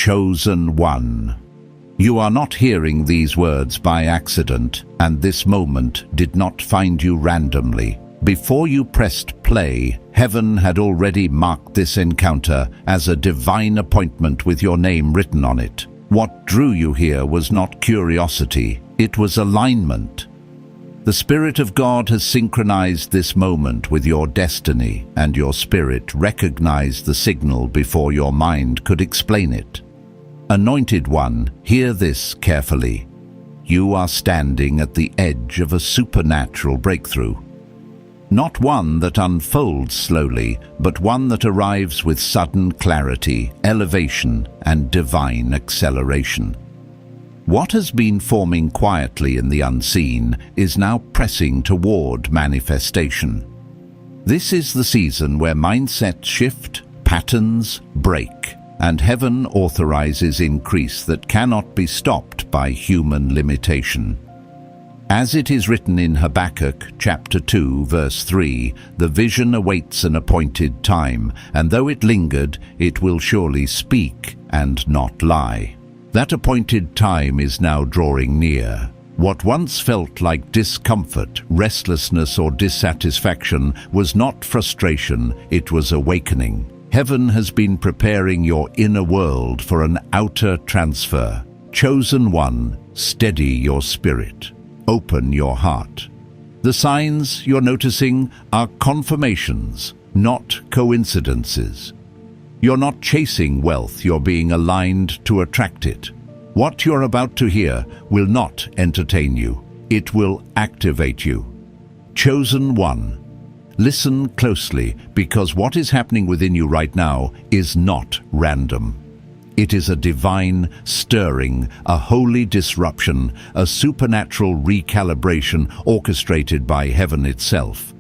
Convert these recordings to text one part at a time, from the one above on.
Chosen one. You are not hearing these words by accident, and this moment did not find you randomly. Before you pressed play, heaven had already marked this encounter as a divine appointment with your name written on it. What drew you here was not curiosity, it was alignment. The Spirit of God has synchronized this moment with your destiny, and your spirit recognized the signal before your mind could explain it. Anointed one, hear this carefully. You are standing at the edge of a supernatural breakthrough. Not one that unfolds slowly, but one that arrives with sudden clarity, elevation, and divine acceleration. What has been forming quietly in the unseen is now pressing toward manifestation. This is the season where mindsets shift, patterns break, and heaven authorizes increase that cannot be stopped by human limitation. As it is written in Habakkuk chapter 2 verse 3, the vision awaits an appointed time, and though it lingered, it will surely speak and not lie. That appointed time is now drawing near. What once felt like discomfort, restlessness, or dissatisfaction was not frustration, it was awakening. Heaven has been preparing your inner world for an outer transfer. Chosen one, steady your spirit. Open your heart. The signs you're noticing are confirmations, not coincidences. You're not chasing wealth, you're being aligned to attract it. What you're about to hear will not entertain you, it will activate you. Chosen one. Listen closely, because what is happening within you right now is not random. It is a divine stirring, a holy disruption, a supernatural recalibration orchestrated by heaven itself.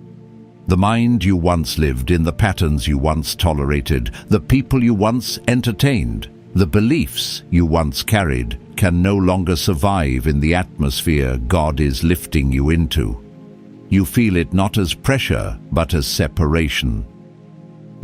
The mind you once lived in, the patterns you once tolerated, the people you once entertained, the beliefs you once carried can no longer survive in the atmosphere God is lifting you into. You feel it not as pressure, but as separation.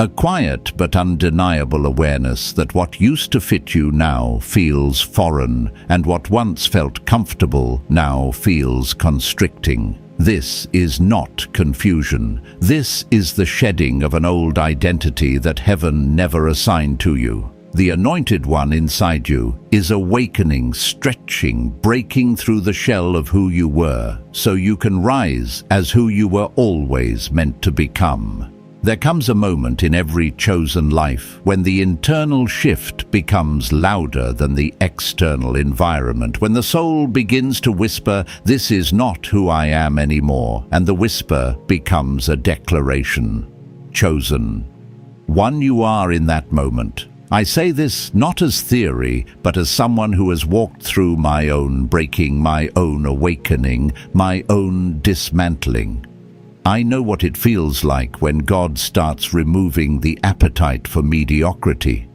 A quiet but undeniable awareness that what used to fit you now feels foreign, and what once felt comfortable now feels constricting. This is not confusion. This is the shedding of an old identity that heaven never assigned to you. The anointed one inside you is awakening, stretching, breaking through the shell of who you were, so you can rise as who you were always meant to become. There comes a moment in every chosen life when the internal shift becomes louder than the external environment, when the soul begins to whisper, "This is not who I am anymore," and the whisper becomes a declaration. Chosen. One you are in that moment. I say this not as theory, but as someone who has walked through my own breaking, my own awakening, my own dismantling. I know what it feels like when God starts removing the appetite for mediocrity.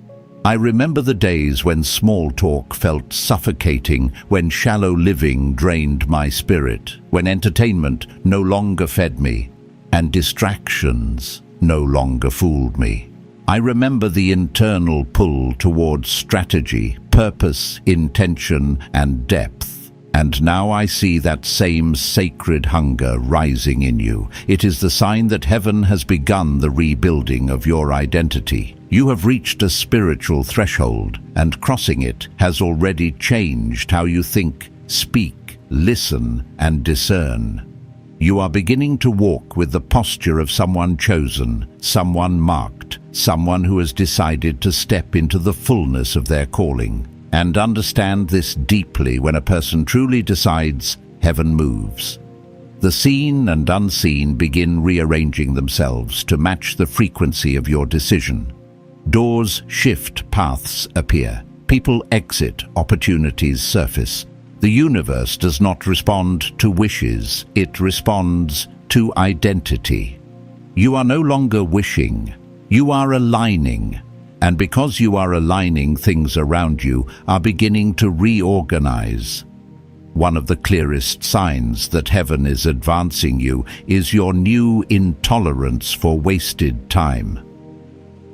I remember the days when small talk felt suffocating, when shallow living drained my spirit, when entertainment no longer fed me, and distractions no longer fooled me. I remember the internal pull towards strategy, purpose, intention, and depth. And now I see that same sacred hunger rising in you. It is the sign that heaven has begun the rebuilding of your identity. You have reached a spiritual threshold, and crossing it has already changed how you think, speak, listen, and discern. You are beginning to walk with the posture of someone chosen, someone marked, someone who has decided to step into the fullness of their calling. And understand this deeply: when a person truly decides, heaven moves. The seen and unseen begin rearranging themselves to match the frequency of your decision. Doors shift, paths appear. People exit, opportunities surface. The universe does not respond to wishes, it responds to identity. You are no longer wishing, you are aligning. And because you are aligning, things around you are beginning to reorganize. One of the clearest signs that heaven is advancing you is your new intolerance for wasted time.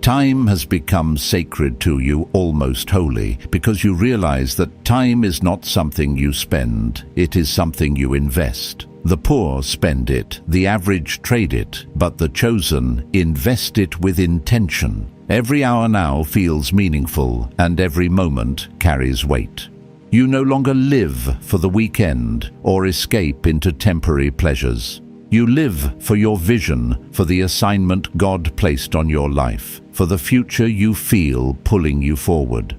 Time has become sacred to you, almost holy, because you realize that time is not something you spend, it is something you invest. The poor spend it, the average trade it, but the chosen invest it with intention. Every hour now feels meaningful, and every moment carries weight. You no longer live for the weekend or escape into temporary pleasures. You live for your vision, for the assignment God placed on your life, for the future you feel pulling you forward.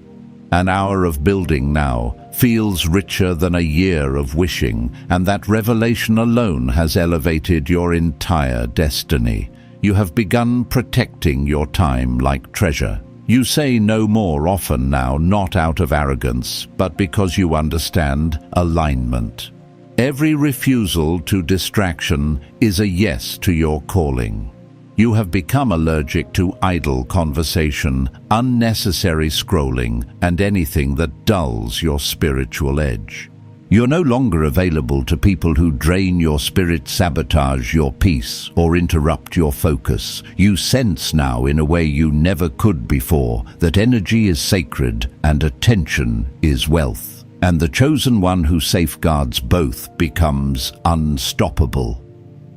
An hour of building now feels richer than a year of wishing, and that revelation alone has elevated your entire destiny. You have begun protecting your time like treasure. You say no more often now, not out of arrogance, but because you understand alignment. Every refusal to distraction is a yes to your calling. You have become allergic to idle conversation, unnecessary scrolling, and anything that dulls your spiritual edge. You're no longer available to people who drain your spirit, sabotage your peace, or interrupt your focus. You sense now, in a way you never could before, that energy is sacred and attention is wealth. And the chosen one who safeguards both becomes unstoppable.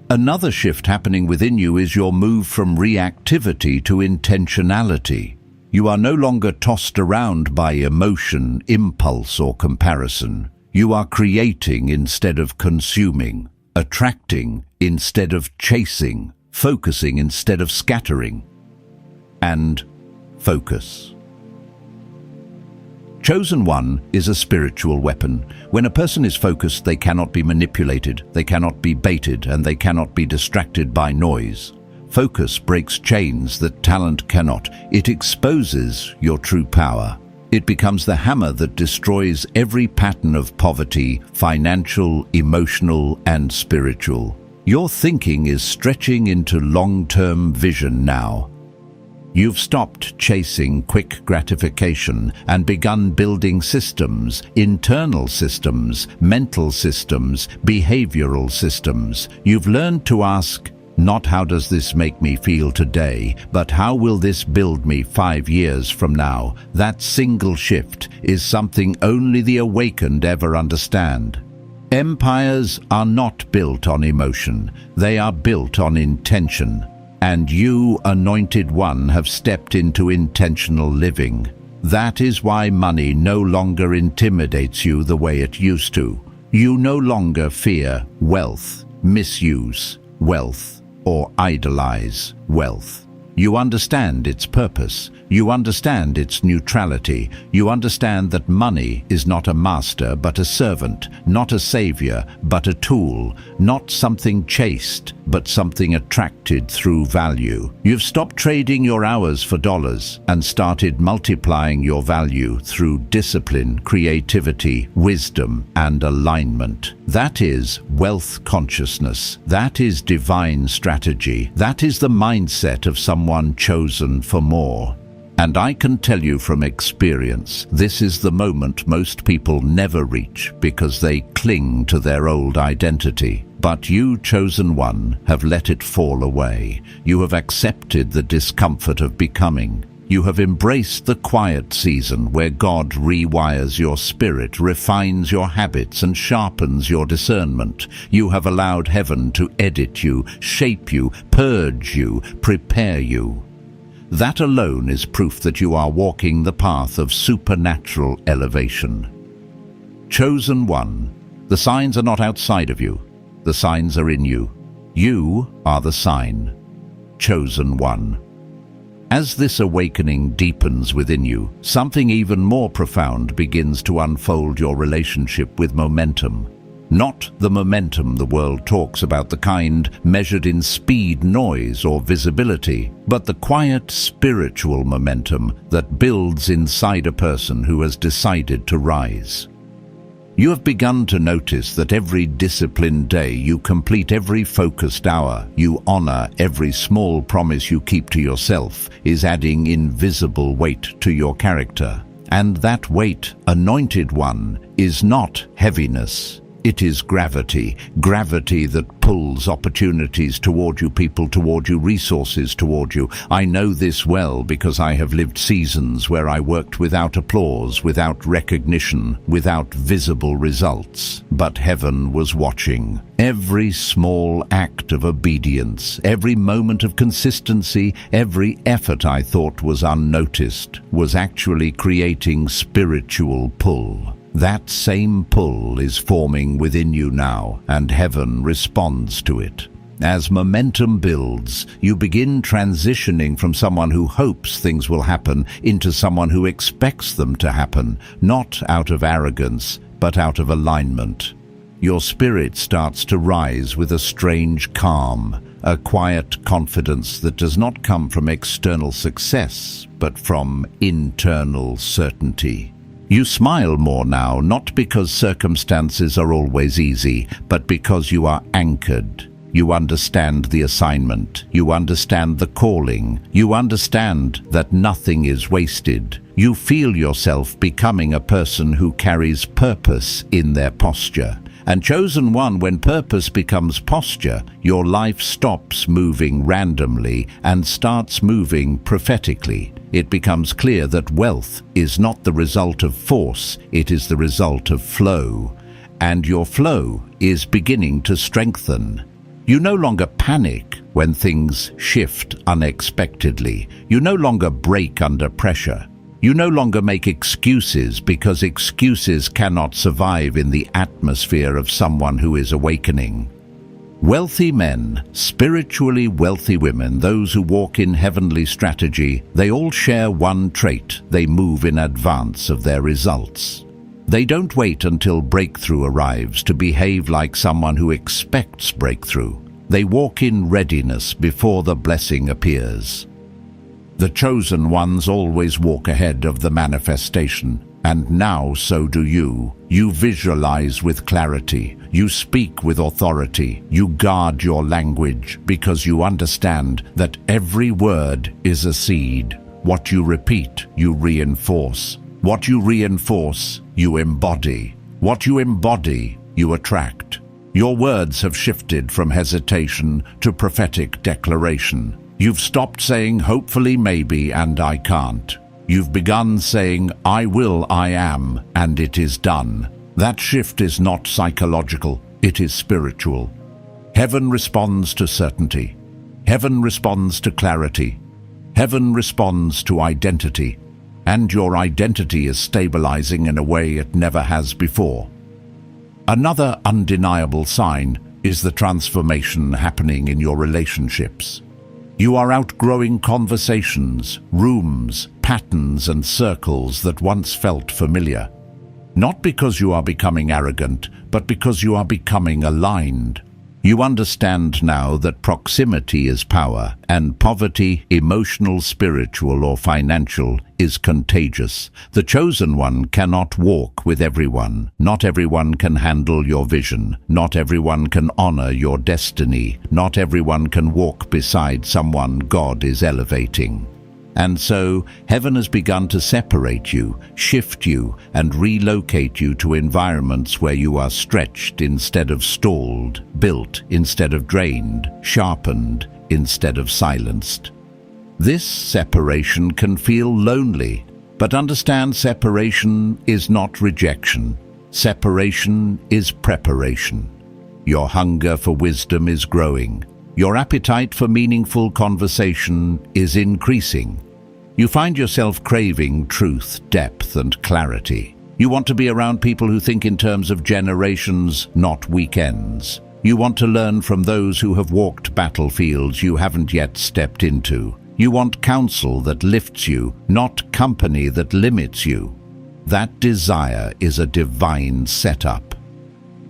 Another shift happening within you is your move from reactivity to intentionality. You are no longer tossed around by emotion, impulse, or comparison. You are creating instead of consuming, attracting instead of chasing, focusing instead of scattering. And focus. Chosen one is a spiritual weapon. When a person is focused, they cannot be manipulated, they cannot be baited, and they cannot be distracted by noise. Focus breaks chains that talent cannot. It exposes your true power. It becomes the hammer that destroys every pattern of poverty, financial, emotional, and spiritual. Your thinking is stretching into long-term vision now. You've stopped chasing quick gratification and begun building systems, internal systems, mental systems, behavioral systems. You've learned to ask, not how does this make me feel today, but how will this build me 5 years from now? That single shift is something only the awakened ever understand. Empires are not built on emotion, they are built on intention. And you, anointed one, have stepped into intentional living. That is why money no longer intimidates you the way it used to. You no longer fear wealth, misuse wealth, or idolize wealth. You understand its purpose. You understand its neutrality. You understand that money is not a master but a servant, not a savior but a tool, not something chased but something attracted through value. You've stopped trading your hours for dollars and started multiplying your value through discipline, creativity, wisdom, and alignment. That is wealth consciousness. That is divine strategy. That is the mindset of someone chosen for more. And I can tell you from experience, this is the moment most people never reach because they cling to their old identity. But you, chosen one, have let it fall away. You have accepted the discomfort of becoming. You have embraced the quiet season where God rewires your spirit, refines your habits, and sharpens your discernment. You have allowed heaven to edit you, shape you, purge you, prepare you. That alone is proof that you are walking the path of supernatural elevation. Chosen one, the signs are not outside of you. The signs are in you. You are the sign. Chosen one. As this awakening deepens within you, something even more profound begins to unfold your relationship with momentum. Not the momentum the world talks about, the kind measured in speed, noise, or visibility, but the quiet spiritual momentum that builds inside a person who has decided to rise. You have begun to notice that every disciplined day you complete, every focused hour you honor, every small promise you keep to yourself is adding invisible weight to your character. And that weight, anointed one, is not heaviness. It is gravity, gravity that pulls opportunities toward you, people toward you, resources toward you. I know this well because I have lived seasons where I worked without applause, without recognition, without visible results. But heaven was watching. Every small act of obedience, every moment of consistency, every effort I thought was unnoticed, was actually creating spiritual pull. That same pull is forming within you now, and heaven responds to it. As momentum builds, you begin transitioning from someone who hopes things will happen into someone who expects them to happen, not out of arrogance, but out of alignment. Your spirit starts to rise with a strange calm, a quiet confidence that does not come from external success, but from internal certainty. You smile more now, not because circumstances are always easy, but because you are anchored. You understand the assignment. You understand the calling. You understand that nothing is wasted. You feel yourself becoming a person who carries purpose in their posture. And chosen one, when purpose becomes posture, your life stops moving randomly and starts moving prophetically. It becomes clear that wealth is not the result of force, it is the result of flow. And your flow is beginning to strengthen. You no longer panic when things shift unexpectedly. You no longer break under pressure. You no longer make excuses because excuses cannot survive in the atmosphere of someone who is awakening. Wealthy men, spiritually wealthy women, those who walk in heavenly strategy, they all share one trait: they move in advance of their results. They don't wait until breakthrough arrives to behave like someone who expects breakthrough. They walk in readiness before the blessing appears. The chosen ones always walk ahead of the manifestation, and now so do you. You visualize with clarity. You speak with authority. You guard your language because you understand that every word is a seed. What you repeat, you reinforce. What you reinforce, you embody. What you embody, you attract. Your words have shifted from hesitation to prophetic declaration. You've stopped saying hopefully, maybe, and I can't. You've begun saying I will, I am, and it is done. That shift is not psychological, it is spiritual. Heaven responds to certainty. Heaven responds to clarity. Heaven responds to identity. And your identity is stabilizing in a way it never has before. Another undeniable sign is the transformation happening in your relationships. You are outgrowing conversations, rooms, patterns, and circles that once felt familiar. Not because you are becoming arrogant, but because you are becoming aligned. You understand now that proximity is power, and poverty, emotional, spiritual, or financial, is contagious. The chosen one cannot walk with everyone. Not everyone can handle your vision. Not everyone can honor your destiny. Not everyone can walk beside someone God is elevating. And so, heaven has begun to separate you, shift you, and relocate you to environments where you are stretched instead of stalled, built instead of drained, sharpened instead of silenced. This separation can feel lonely, but understand separation is not rejection. Separation is preparation. Your hunger for wisdom is growing. Your appetite for meaningful conversation is increasing. You find yourself craving truth, depth, and clarity. You want to be around people who think in terms of generations, not weekends. You want to learn from those who have walked battlefields you haven't yet stepped into. You want counsel that lifts you, not company that limits you. That desire is a divine setup.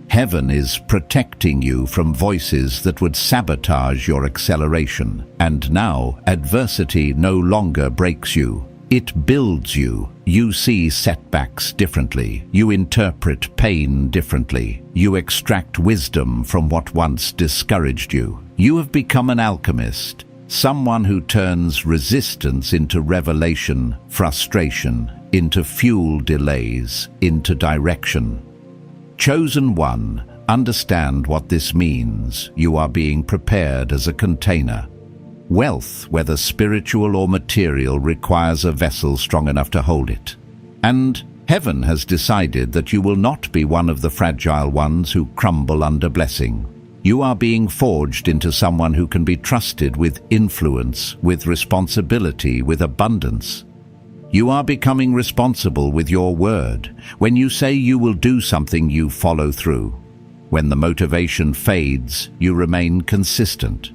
Heaven is protecting you from voices that would sabotage your acceleration. And now, adversity no longer breaks you. It builds you. You see setbacks differently. You interpret pain differently. You extract wisdom from what once discouraged you. You have become an alchemist, someone who turns resistance into revelation, frustration into fuel, delays into direction. Chosen one, understand what this means. You are being prepared as a container. Wealth, whether spiritual or material, requires a vessel strong enough to hold it. And heaven has decided that you will not be one of the fragile ones who crumble under blessing. You are being forged into someone who can be trusted with influence, with responsibility, with abundance. You are becoming responsible with your word. When you say you will do something, you follow through. When the motivation fades, you remain consistent.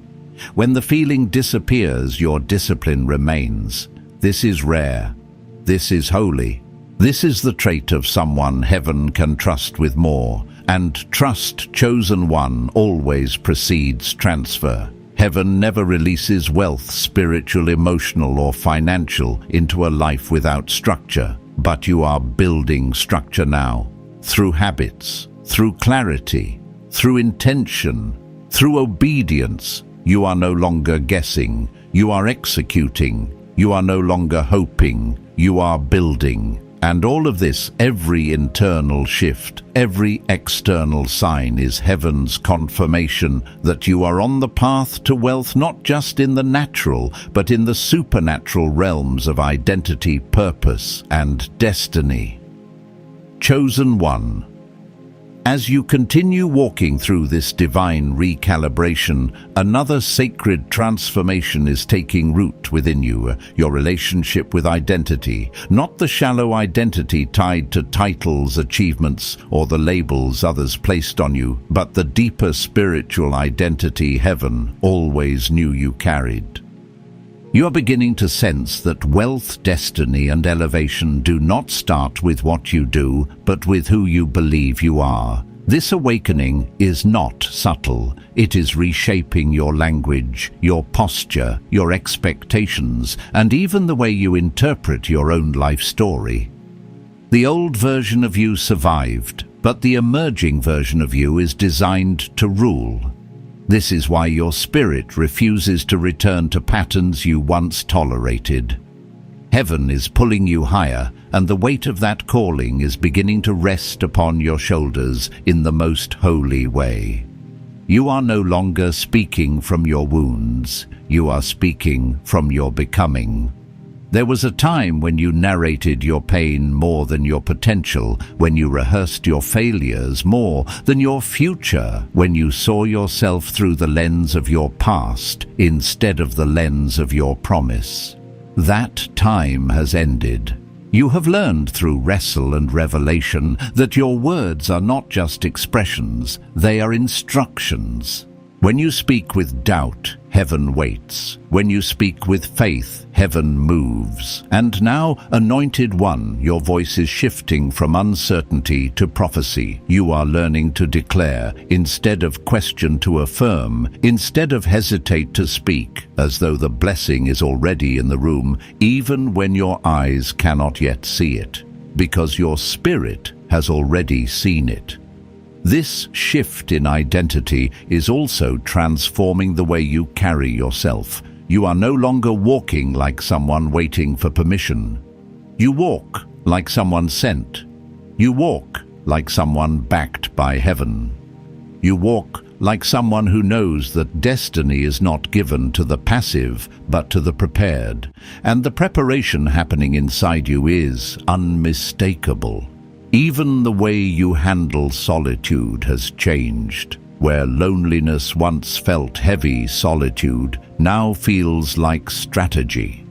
When the feeling disappears, your discipline remains. This is rare. This is holy. This is the trait of someone heaven can trust with more. And trust, chosen one, always precedes transfer. Heaven never releases wealth, spiritual, emotional, or financial, into a life without structure. But you are building structure now. Through habits, through clarity, through intention, through obedience. You are no longer guessing. You are executing. You are no longer hoping. You are building. And all of this, every internal shift, every external sign, is heaven's confirmation that you are on the path to wealth, not just in the natural, but in the supernatural realms of identity, purpose, and destiny. Chosen one. As you continue walking through this divine recalibration, another sacred transformation is taking root within you, your relationship with identity, not the shallow identity tied to titles, achievements, or the labels others placed on you, but the deeper spiritual identity heaven always knew you carried. You are beginning to sense that wealth, destiny, and elevation do not start with what you do, but with who you believe you are. This awakening is not subtle. It is reshaping your language, your posture, your expectations, and even the way you interpret your own life story. The old version of you survived, but the emerging version of you is designed to rule. This is why your spirit refuses to return to patterns you once tolerated. Heaven is pulling you higher, and the weight of that calling is beginning to rest upon your shoulders in the most holy way. You are no longer speaking from your wounds. You are speaking from your becoming. There was a time when you narrated your pain more than your potential, when you rehearsed your failures more than your future, when you saw yourself through the lens of your past instead of the lens of your promise. That time has ended. You have learned through wrestle and revelation that your words are not just expressions, they are instructions. When you speak with doubt, heaven waits. When you speak with faith, heaven moves. And now, anointed one, your voice is shifting from uncertainty to prophecy. You are learning to declare, instead of question to affirm, instead of hesitate to speak, as though the blessing is already in the room, even when your eyes cannot yet see it, because your spirit has already seen it. This shift in identity is also transforming the way you carry yourself. You are no longer walking like someone waiting for permission. You walk like someone sent. You walk like someone backed by heaven. You walk like someone who knows that destiny is not given to the passive, but to the prepared. And the preparation happening inside you is unmistakable. Even the way you handle solitude has changed. Where loneliness once felt heavy, solitude now feels like strategy.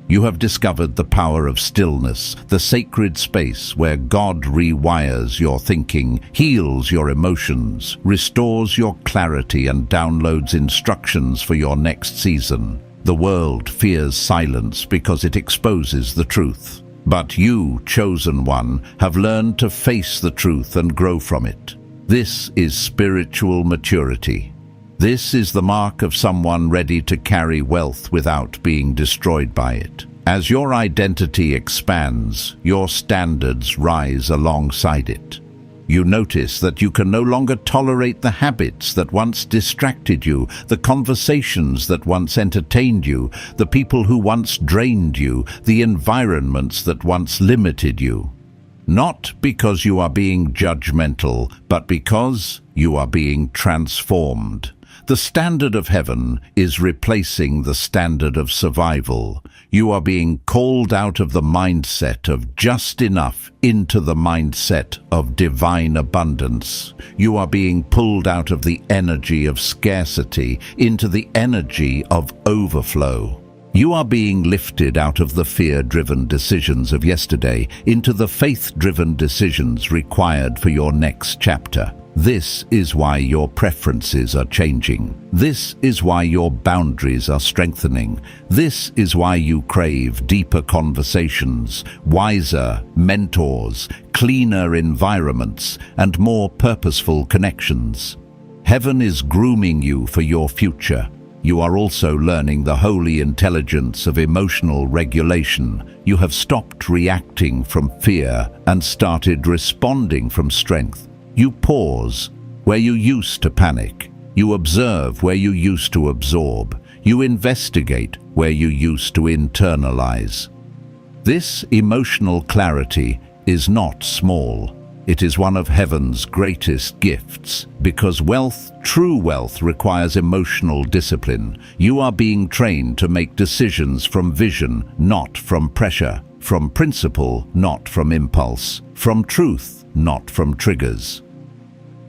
You have discovered the power of stillness, the sacred space where God rewires your thinking, heals your emotions, restores your clarity, and downloads instructions for your next season. The world fears silence because it exposes the truth. But you, chosen one, have learned to face the truth and grow from it. This is spiritual maturity. This is the mark of someone ready to carry wealth without being destroyed by it. As your identity expands, your standards rise alongside it. You notice that you can no longer tolerate the habits that once distracted you, the conversations that once entertained you, the people who once drained you, the environments that once limited you. not because you are being judgmental, but because you are being transformed. The standard of heaven is replacing the standard of survival. You are being called out of the mindset of just enough into the mindset of divine abundance. You are being pulled out of the energy of scarcity into the energy of overflow. You are being lifted out of the fear-driven decisions of yesterday into the faith-driven decisions required for your next chapter. This is why your preferences are changing. This is why your boundaries are strengthening. This is why you crave deeper conversations, wiser mentors, cleaner environments, and more purposeful connections. Heaven is grooming you for your future. You are also learning the holy intelligence of emotional regulation. You have stopped reacting from fear and started responding from strength. You pause where you used to panic. You observe where you used to absorb. You investigate where you used to internalize. This emotional clarity is not small. It is one of heaven's greatest gifts, because wealth, true wealth, requires emotional discipline. You are being trained to make decisions from vision, not from pressure, from principle, not from impulse, from truth, not from triggers.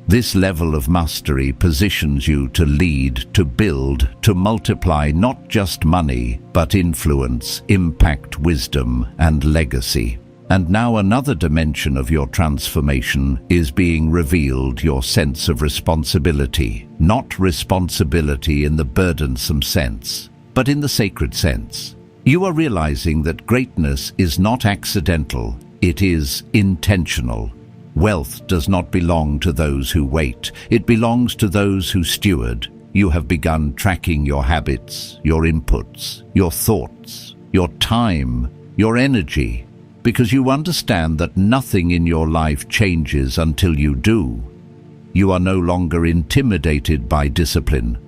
This level of mastery positions you to lead, to build, to multiply not just money, but influence, impact, wisdom, and legacy. And now another dimension of your transformation is being revealed: your sense of responsibility. Not responsibility in the burdensome sense, but in the sacred sense. You are realizing that greatness is not accidental, it is intentional. Wealth does not belong to those who wait, it belongs to those who steward. You have begun tracking your habits, your inputs, your thoughts, your time, your energy, because you understand that nothing in your life changes until you do. You are no longer intimidated by discipline.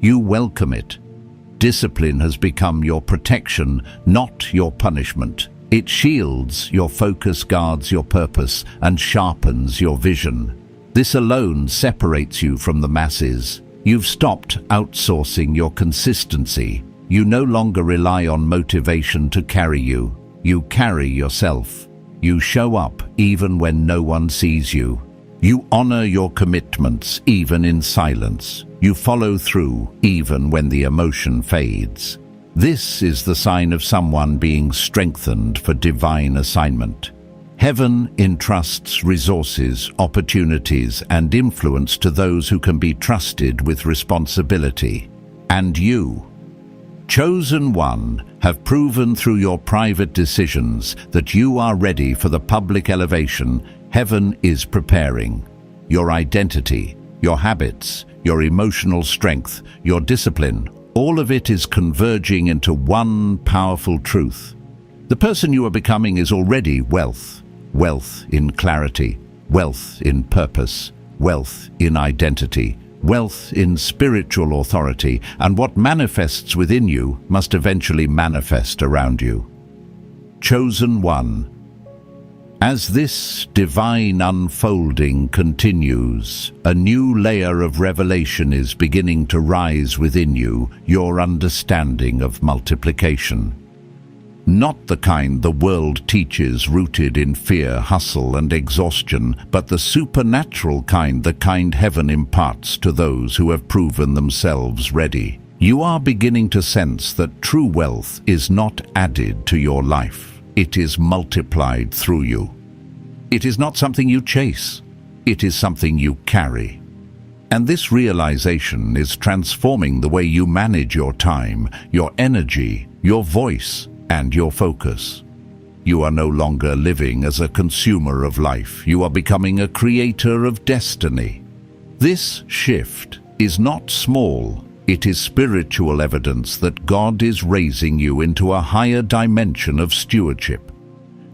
You welcome it. Discipline has become your protection, not your punishment. It shields your focus, guards your purpose, and sharpens your vision. This alone separates you from the masses. You've stopped outsourcing your consistency. You no longer rely on motivation to carry you. You carry yourself. You show up even when no one sees you. You honor your commitments even in silence. You follow through even when the emotion fades. This is the sign of someone being strengthened for divine assignment. Heaven entrusts resources, opportunities, and influence to those who can be trusted with responsibility. And you, chosen one, have proven through your private decisions that you are ready for the public elevation heaven is preparing. Your identity, your habits, your emotional strength, your discipline, all of it is converging into one powerful truth. The person you are becoming is already wealth. Wealth in clarity, wealth in purpose, wealth in identity, wealth in spiritual authority, and what manifests within you must eventually manifest around you. Chosen one. As this divine unfolding continues, a new layer of revelation is beginning to rise within you, your understanding of multiplication. Not the kind the world teaches, rooted in fear, hustle, and exhaustion, but the supernatural kind, the kind heaven imparts to those who have proven themselves ready. You are beginning to sense that true wealth is not added to your life. It is multiplied through you. It is not something you chase. It is something you carry. And this realization is transforming the way you manage your time, your energy, your voice, and your focus. You are no longer living as a consumer of life. You are becoming a creator of destiny. This shift is not small. It is spiritual evidence that God is raising you into a higher dimension of stewardship.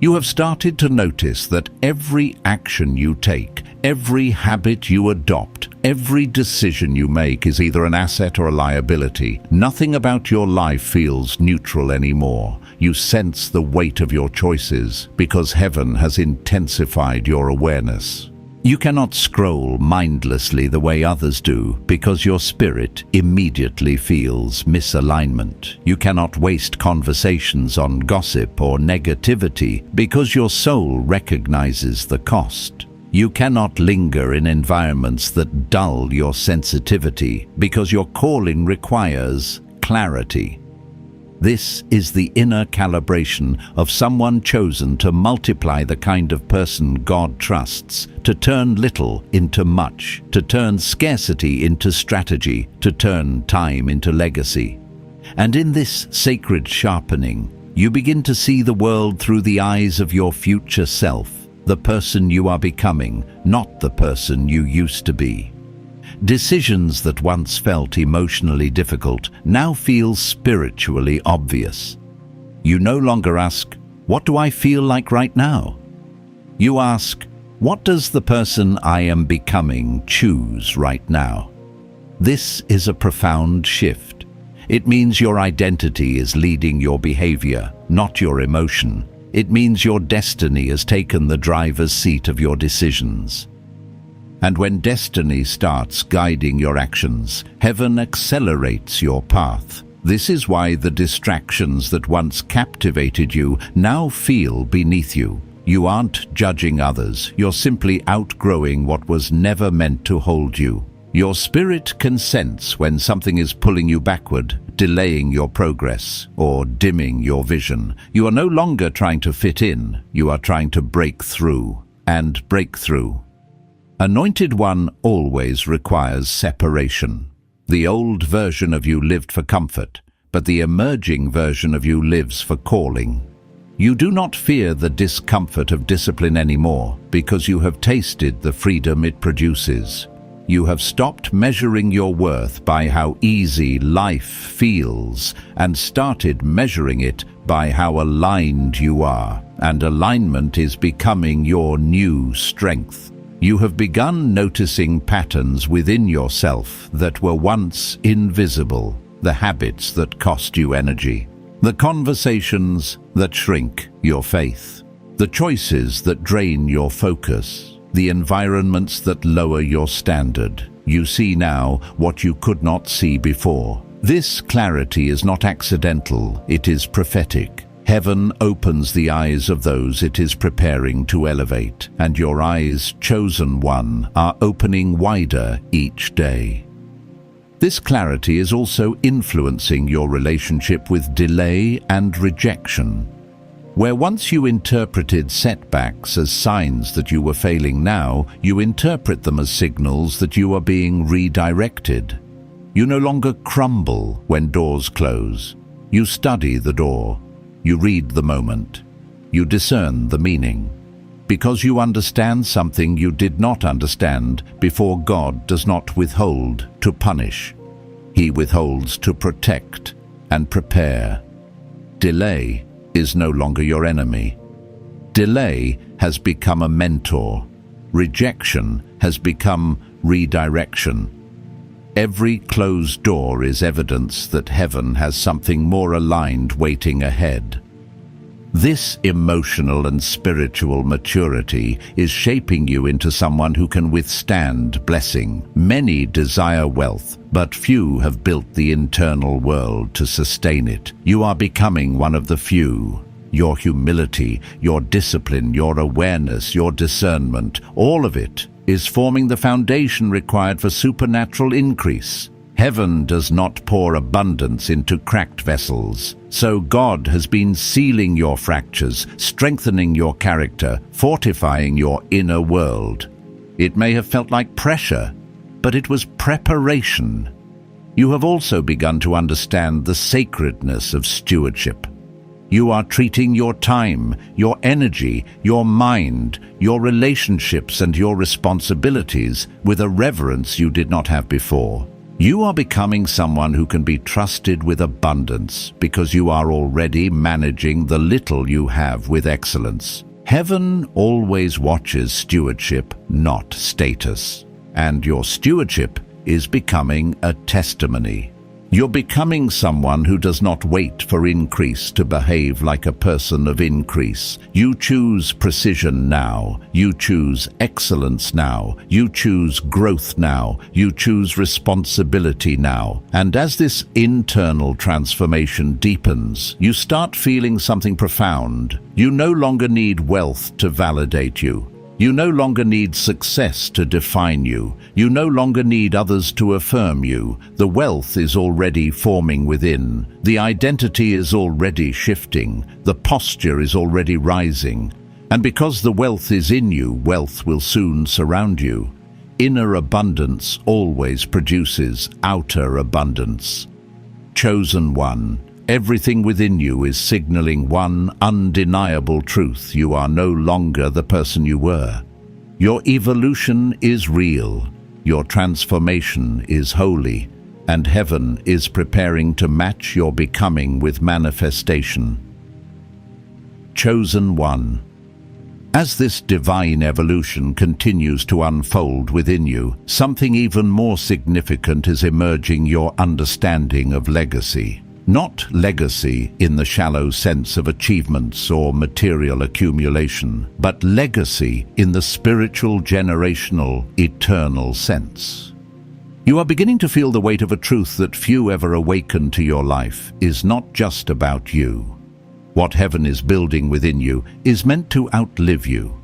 You have started to notice that every action you take, every habit you adopt, every decision you make is either an asset or a liability. Nothing about your life feels neutral anymore. You sense the weight of your choices because heaven has intensified your awareness. You cannot scroll mindlessly the way others do because your spirit immediately feels misalignment. You cannot waste conversations on gossip or negativity because your soul recognizes the cost. You cannot linger in environments that dull your sensitivity because your calling requires clarity. This is the inner calibration of someone chosen to multiply the kind of person God trusts, to turn little into much, to turn scarcity into strategy, to turn time into legacy. And in this sacred sharpening, you begin to see the world through the eyes of your future self, the person you are becoming, not the person you used to be. Decisions that once felt emotionally difficult now feel spiritually obvious. You no longer ask, "What do I feel like right now?" You ask, "What does the person I am becoming choose right now?" This is a profound shift. It means your identity is leading your behavior, not your emotion. It means your destiny has taken the driver's seat of your decisions. And when destiny starts guiding your actions, heaven accelerates your path. This is why the distractions that once captivated you now feel beneath you. You aren't judging others, you're simply outgrowing what was never meant to hold you. Your spirit can sense when something is pulling you backward, delaying your progress, or dimming your vision. You are no longer trying to fit in, you are trying to break through. And breakthrough. Anointed One always requires separation. The old version of you lived for comfort, but the emerging version of you lives for calling. You do not fear the discomfort of discipline anymore because you have tasted the freedom it produces. You have stopped measuring your worth by how easy life feels and started measuring it by how aligned you are, and alignment is becoming your new strength. You have begun noticing patterns within yourself that were once invisible, the habits that cost you energy, the conversations that shrink your faith, the choices that drain your focus, the environments that lower your standard. You see now what you could not see before. This clarity is not accidental, it is prophetic. Heaven opens the eyes of those it is preparing to elevate, and your eyes, chosen one, are opening wider each day. This clarity is also influencing your relationship with delay and rejection. Where once you interpreted setbacks as signs that you were failing, now you interpret them as signals that you are being redirected. You no longer crumble when doors close. You study the door. You read the moment. You discern the meaning. Because you understand something you did not understand before. God does not withhold to punish. He withholds to protect and prepare. Delay is no longer your enemy. Delay has become a mentor. Rejection has become redirection. Every closed door is evidence that heaven has something more aligned waiting ahead. This emotional and spiritual maturity is shaping you into someone who can withstand blessing. Many desire wealth, but few have built the internal world to sustain it. You are becoming one of the few. Your humility, your discipline, your awareness, your discernment, all of it is forming the foundation required for supernatural increase. Heaven does not pour abundance into cracked vessels, so God has been sealing your fractures, strengthening your character, fortifying your inner world. It may have felt like pressure, but it was preparation. You have also begun to understand the sacredness of stewardship. You are treating your time, your energy, your mind, your relationships, and your responsibilities with a reverence you did not have before. You are becoming someone who can be trusted with abundance because you are already managing the little you have with excellence. Heaven always watches stewardship, not status, and your stewardship is becoming a testimony. You're becoming someone who does not wait for increase to behave like a person of increase. You choose precision now. You choose excellence now. You choose growth now. You choose responsibility now. And as this internal transformation deepens, you start feeling something profound. You no longer need wealth to validate you. You no longer need success to define you. You no longer need others to affirm you. The wealth is already forming within. The identity is already shifting. The posture is already rising. And because the wealth is in you, wealth will soon surround you. Inner abundance always produces outer abundance. Chosen one. Everything within you is signaling one undeniable truth: you are no longer the person you were. Your evolution is real, your transformation is holy, and heaven is preparing to match your becoming with manifestation. Chosen one. As this divine evolution continues to unfold within you, something even more significant is emerging: your understanding of legacy. Not legacy in the shallow sense of achievements or material accumulation, but legacy in the spiritual, generational, eternal sense. You are beginning to feel the weight of a truth that few ever awaken to your life is not just about you. What heaven is building within you is meant to outlive you.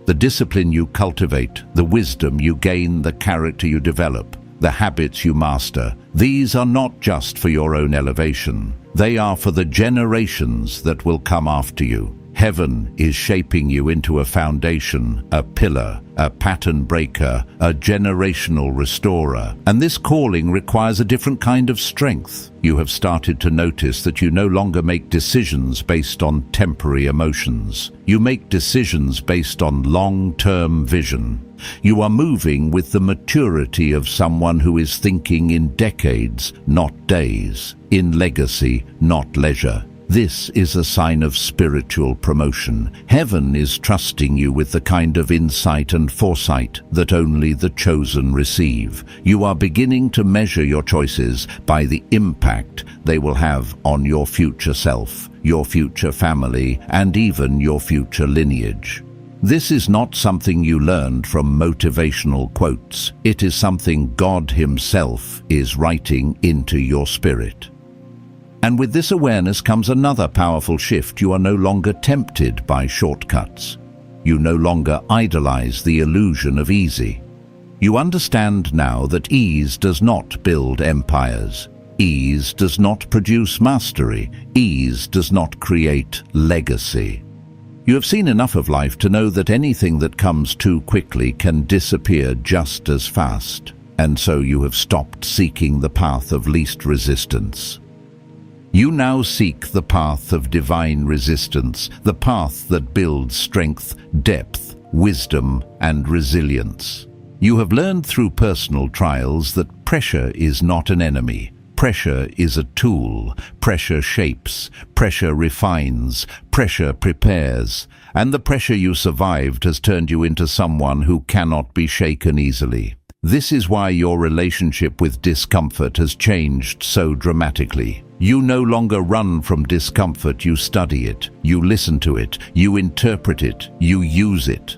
The discipline you cultivate, the wisdom you gain, the character you develop, the habits you master, these are not just for your own elevation. They are for the generations that will come after you. Heaven is shaping you into a foundation, a pillar, a pattern breaker, a generational restorer. And this calling requires a different kind of strength. You have started to notice that you no longer make decisions based on temporary emotions. You make decisions based on long-term vision. You are moving with the maturity of someone who is thinking in decades, not days, in legacy, not leisure. This is a sign of spiritual promotion. Heaven is trusting you with the kind of insight and foresight that only the chosen receive. You are beginning to measure your choices by the impact they will have on your future self, your future family, and even your future lineage. This is not something you learned from motivational quotes. It is something God Himself is writing into your spirit. And with this awareness comes another powerful shift. You are no longer tempted by shortcuts. You no longer idolize the illusion of easy. You understand now that ease does not build empires. Ease does not produce mastery. Ease does not create legacy. You have seen enough of life to know that anything that comes too quickly can disappear just as fast. And so you have stopped seeking the path of least resistance. You now seek the path of divine resistance, the path that builds strength, depth, wisdom, and resilience. You have learned through personal trials that pressure is not an enemy. Pressure is a tool. Pressure shapes, pressure refines, pressure prepares. And the pressure you survived has turned you into someone who cannot be shaken easily. This is why your relationship with discomfort has changed so dramatically. You no longer run from discomfort, you study it, you listen to it, you interpret it, you use it.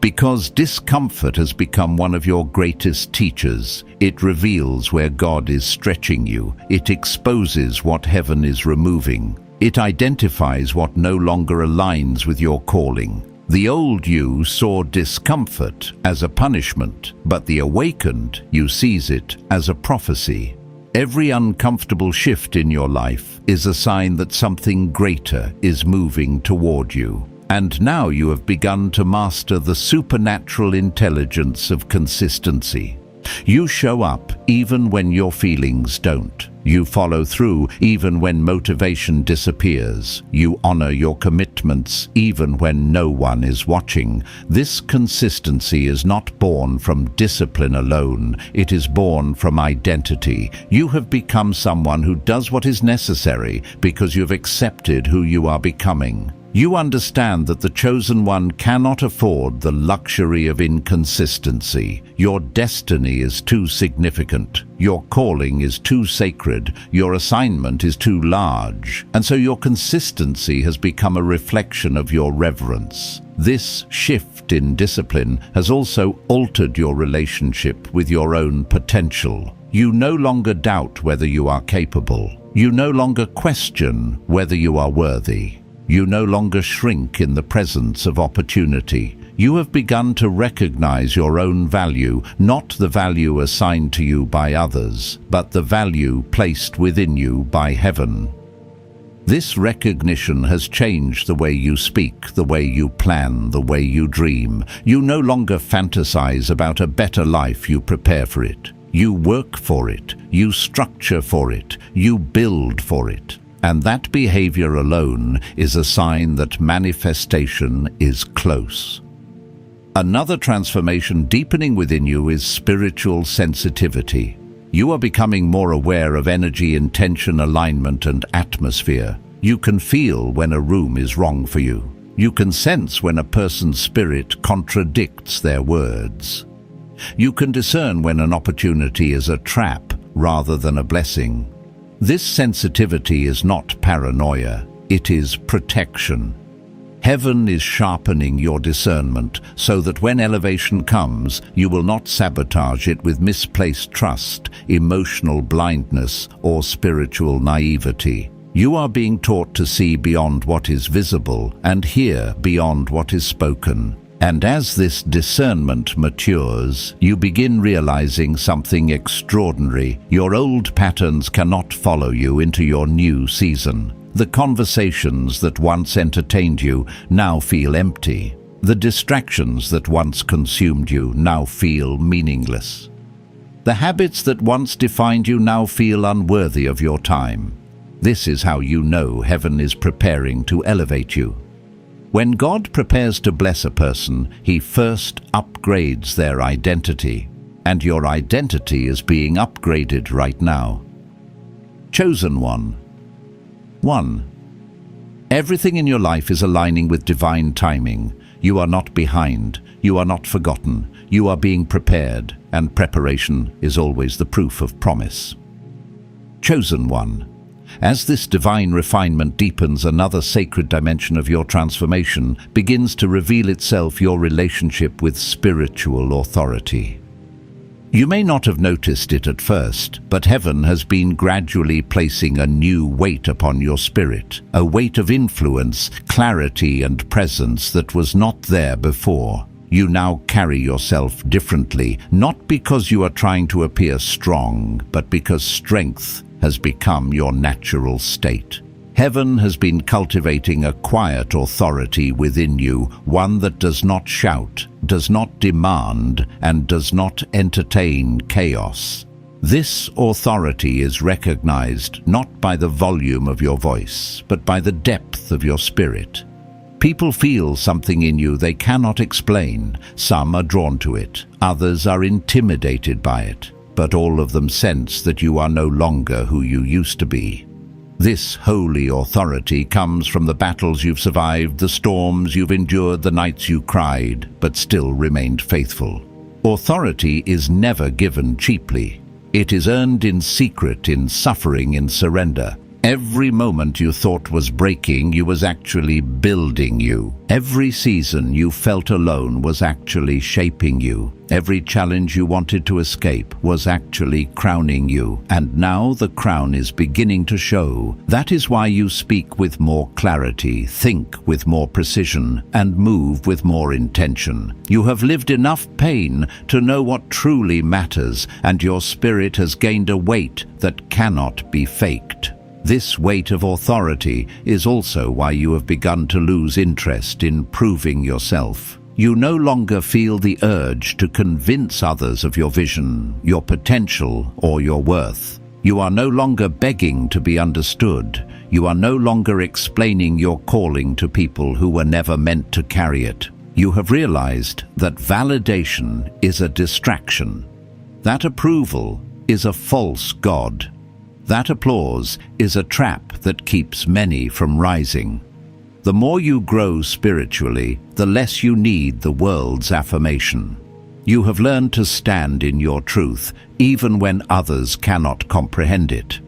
Because discomfort has become one of your greatest teachers. It reveals where God is stretching you. It exposes what heaven is removing. It identifies what no longer aligns with your calling. The old you saw discomfort as a punishment, but the awakened you sees it as a prophecy. Every uncomfortable shift in your life is a sign that something greater is moving toward you. And now you have begun to master the supernatural intelligence of consistency. You show up even when your feelings don't. You follow through even when motivation disappears. You honor your commitments even when no one is watching. This consistency is not born from discipline alone. It is born from identity. You have become someone who does what is necessary because you've accepted who you are becoming. You understand that the chosen one cannot afford the luxury of inconsistency. Your destiny is too significant. Your calling is too sacred. Your assignment is too large. And so your consistency has become a reflection of your reverence. This shift in discipline has also altered your relationship with your own potential. You no longer doubt whether you are capable. You no longer question whether you are worthy. You no longer shrink in the presence of opportunity. You have begun to recognize your own value, not the value assigned to you by others, but the value placed within you by heaven. This recognition has changed the way you speak, the way you plan, the way you dream. You no longer fantasize about a better life, you prepare for it. You work for it. You structure for it. You build for it. And that behavior alone is a sign that manifestation is close. Another transformation deepening within you is spiritual sensitivity. You are becoming more aware of energy, intention, alignment, and atmosphere. You can feel when a room is wrong for you. You can sense when a person's spirit contradicts their words. You can discern when an opportunity is a trap rather than a blessing. This sensitivity is not paranoia, it is protection. Heaven is sharpening your discernment so that when elevation comes, you will not sabotage it with misplaced trust, emotional blindness, or spiritual naivety. You are being taught to see beyond what is visible and hear beyond what is spoken. And as this discernment matures, you begin realizing something extraordinary. Your old patterns cannot follow you into your new season. The conversations that once entertained you now feel empty. The distractions that once consumed you now feel meaningless. The habits that once defined you now feel unworthy of your time. This is how you know heaven is preparing to elevate you. When God prepares to bless a person, He first upgrades their identity, and your identity is being upgraded right now. Chosen one. 1. Everything in your life is aligning with divine timing. You are not behind. You are not forgotten. You are being prepared, and preparation is always the proof of promise. Chosen one. As this divine refinement deepens, another sacred dimension of your transformation begins to reveal itself: your relationship with spiritual authority. You may not have noticed it at first, but heaven has been gradually placing a new weight upon your spirit, a weight of influence, clarity, and presence that was not there before. You now carry yourself differently, not because you are trying to appear strong, but because strength has become your natural state. Heaven has been cultivating a quiet authority within you, one that does not shout, does not demand, and does not entertain chaos. This authority is recognized not by the volume of your voice, but by the depth of your spirit. People feel something in you they cannot explain. Some are drawn to it, others are intimidated by it. But all of them sense that you are no longer who you used to be. This holy authority comes from the battles you've survived, the storms you've endured, the nights you cried, but still remained faithful. Authority is never given cheaply. It is earned in secret, in suffering, in surrender. Every moment you thought was breaking you was actually building you. Every season you felt alone was actually shaping you. Every challenge you wanted to escape was actually crowning you. And now the crown is beginning to show. That is why you speak with more clarity, think with more precision, and move with more intention. You have lived enough pain to know what truly matters, and your spirit has gained a weight that cannot be faked. This weight of authority is also why you have begun to lose interest in proving yourself. You no longer feel the urge to convince others of your vision, your potential, or your worth. You are no longer begging to be understood. You are no longer explaining your calling to people who were never meant to carry it. You have realized that validation is a distraction. That approval is a false god. That applause is a trap that keeps many from rising. The more you grow spiritually, the less you need the world's affirmation. You have learned to stand in your truth, even when others cannot comprehend it.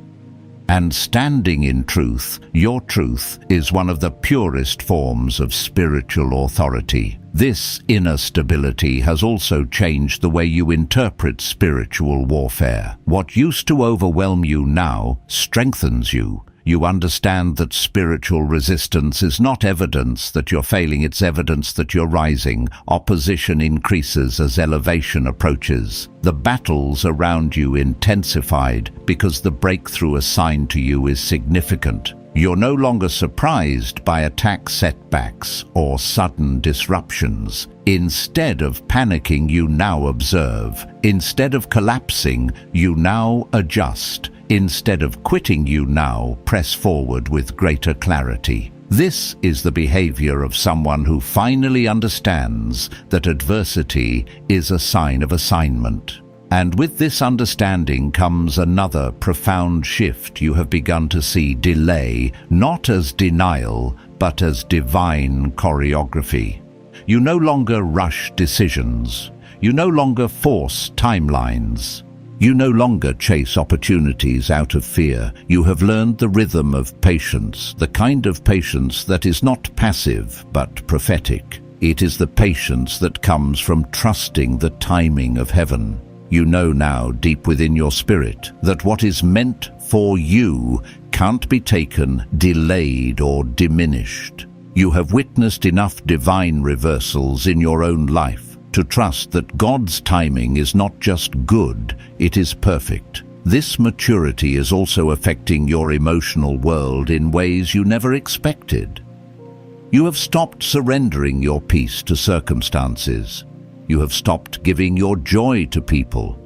And standing in truth, your truth, is one of the purest forms of spiritual authority. This inner stability has also changed the way you interpret spiritual warfare. What used to overwhelm you now strengthens you. You understand that spiritual resistance is not evidence that you're failing, it's evidence that you're rising. Opposition increases as elevation approaches. The battles around you intensified because the breakthrough assigned to you is significant. You're no longer surprised by attack setbacks or sudden disruptions. Instead of panicking, you now observe. Instead of collapsing, you now adjust. Instead of quitting, you now press forward with greater clarity. This is the behavior of someone who finally understands that adversity is a sign of assignment. And with this understanding comes another profound shift. You have begun to see delay not as denial, but as divine choreography. You no longer rush decisions. You no longer force timelines. You no longer chase opportunities out of fear. You have learned the rhythm of patience, the kind of patience that is not passive but prophetic. It is the patience that comes from trusting the timing of heaven. You know now, deep within your spirit, that what is meant for you can't be taken, delayed, or diminished. You have witnessed enough divine reversals in your own life to trust that God's timing is not just good, it is perfect. This maturity is also affecting your emotional world in ways you never expected. You have stopped surrendering your peace to circumstances. You have stopped giving your joy to people.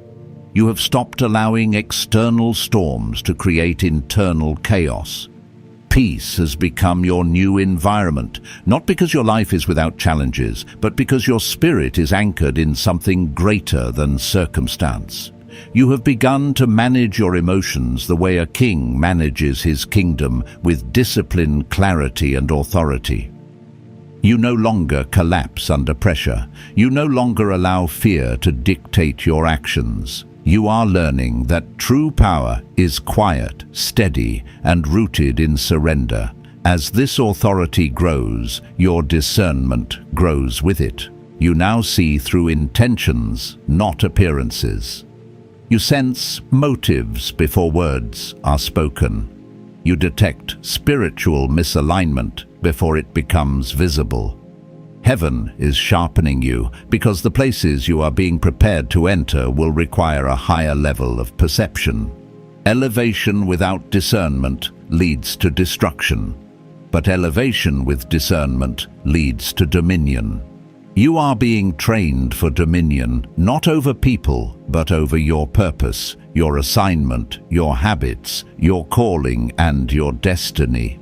You have stopped allowing external storms to create internal chaos. Peace has become your new environment, not because your life is without challenges, but because your spirit is anchored in something greater than circumstance. You have begun to manage your emotions the way a king manages his kingdom, with discipline, clarity, and authority. You no longer collapse under pressure. You no longer allow fear to dictate your actions. You are learning that true power is quiet, steady, and rooted in surrender. As this authority grows, your discernment grows with it. You now see through intentions, not appearances. You sense motives before words are spoken. You detect spiritual misalignment before it becomes visible. Heaven is sharpening you because the places you are being prepared to enter will require a higher level of perception. Elevation without discernment leads to destruction, but elevation with discernment leads to dominion. You are being trained for dominion, not over people, but over your purpose, your assignment, your habits, your calling, and your destiny.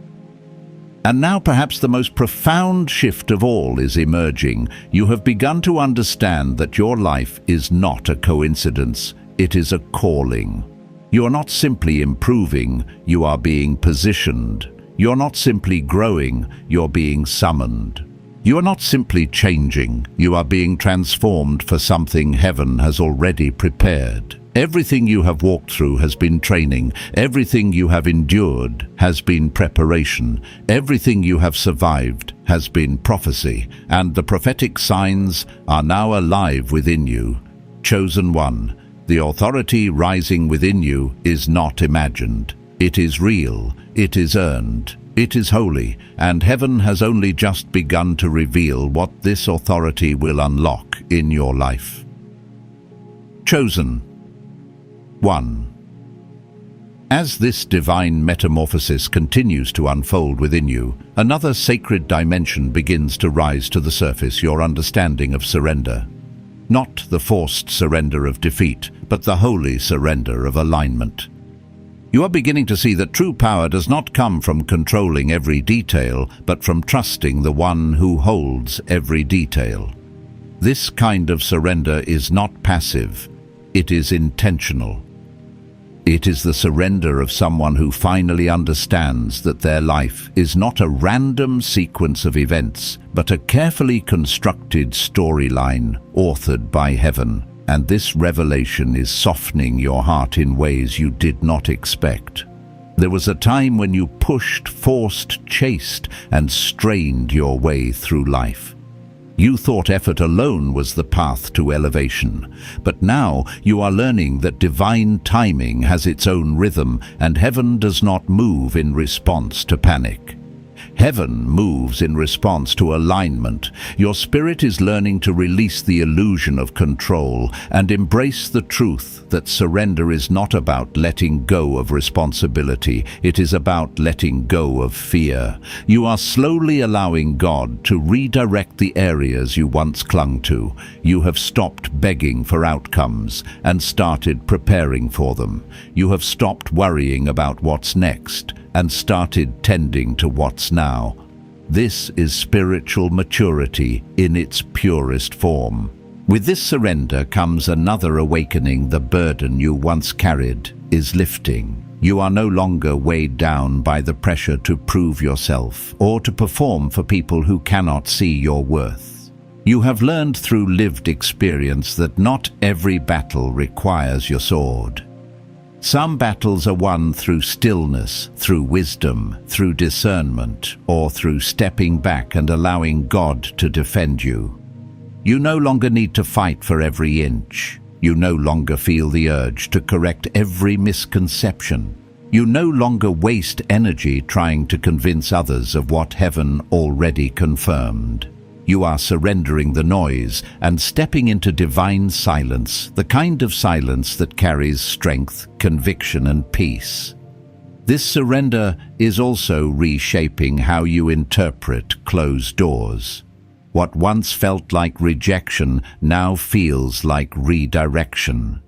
And now perhaps the most profound shift of all is emerging. You have begun to understand that your life is not a coincidence, it is a calling. You are not simply improving, you are being positioned. You're not simply growing, you're being summoned. You are not simply changing, you are being transformed for something heaven has already prepared. Everything you have walked through has been training. Everything you have endured has been preparation. Everything you have survived has been prophecy. And the prophetic signs are now alive within you. Chosen one, the authority rising within you is not imagined. It is real. It is earned. It is holy. And heaven has only just begun to reveal what this authority will unlock in your life. Chosen. 1. As this divine metamorphosis continues to unfold within you, another sacred dimension begins to rise to the surface, your understanding of surrender. Not the forced surrender of defeat, but the holy surrender of alignment. You are beginning to see that true power does not come from controlling every detail, but from trusting the one who holds every detail. This kind of surrender is not passive, it is intentional. It is the surrender of someone who finally understands that their life is not a random sequence of events, but a carefully constructed storyline authored by heaven. And this revelation is softening your heart in ways you did not expect. There was a time when you pushed, forced, chased, and strained your way through life. You thought effort alone was the path to elevation, but now you are learning that divine timing has its own rhythm, and heaven does not move in response to panic. Heaven moves in response to alignment. Your spirit is learning to release the illusion of control and embrace the truth that surrender is not about letting go of responsibility. It is about letting go of fear. You are slowly allowing God to redirect the areas you once clung to. You have stopped begging for outcomes and started preparing for them. You have stopped worrying about what's next and started tending to what's now. This is spiritual maturity in its purest form. With this surrender comes another awakening. The burden you once carried is lifting. You are no longer weighed down by the pressure to prove yourself or to perform for people who cannot see your worth. You have learned through lived experience that not every battle requires your sword. Some battles are won through stillness, through wisdom, through discernment, or through stepping back and allowing God to defend you. You no longer need to fight for every inch. You no longer feel the urge to correct every misconception. You no longer waste energy trying to convince others of what heaven already confirmed. You are surrendering the noise and stepping into divine silence, the kind of silence that carries strength, conviction, and peace. This surrender is also reshaping how you interpret closed doors. What once felt like rejection now feels like redirection.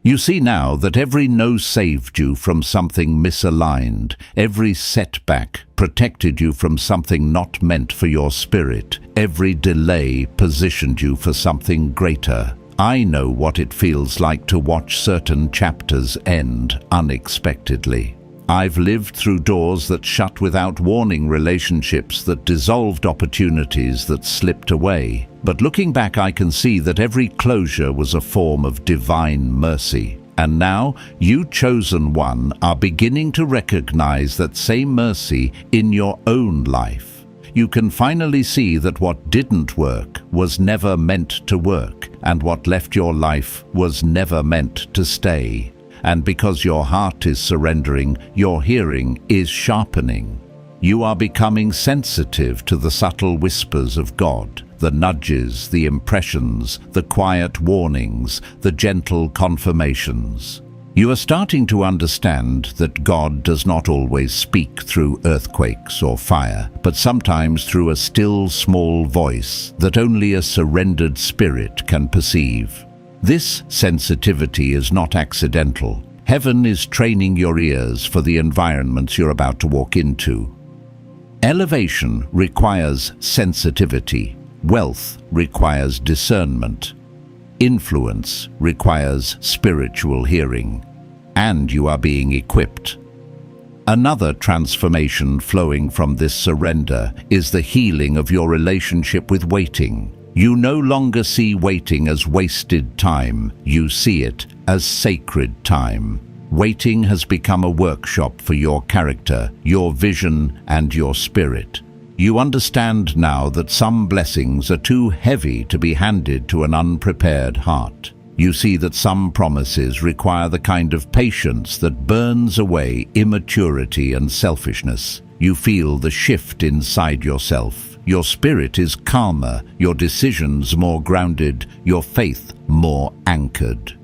You see now that every no saved you from something misaligned, every setback protected you from something not meant for your spirit, every delay positioned you for something greater. I know what it feels like to watch certain chapters end unexpectedly. I've lived through doors that shut without warning, relationships that dissolved, opportunities that slipped away. But looking back, I can see that every closure was a form of divine mercy. And now, you chosen one are beginning to recognize that same mercy in your own life. You can finally see that what didn't work was never meant to work, and what left your life was never meant to stay. And because your heart is surrendering, your hearing is sharpening. You are becoming sensitive to the subtle whispers of God, the nudges, the impressions, the quiet warnings, the gentle confirmations. You are starting to understand that God does not always speak through earthquakes or fire, but sometimes through a still, small voice that only a surrendered spirit can perceive. This sensitivity is not accidental. Heaven is training your ears for the environments you're about to walk into. Elevation requires sensitivity. Wealth requires discernment. Influence requires spiritual hearing. And you are being equipped. Another transformation flowing from this surrender is the healing of your relationship with waiting. You no longer see waiting as wasted time, you see it as sacred time. Waiting has become a workshop for your character, your vision, and your spirit. You understand now that some blessings are too heavy to be handed to an unprepared heart. You see that some promises require the kind of patience that burns away immaturity and selfishness. You feel the shift inside yourself. Your spirit is calmer, your decisions more grounded, your faith more anchored.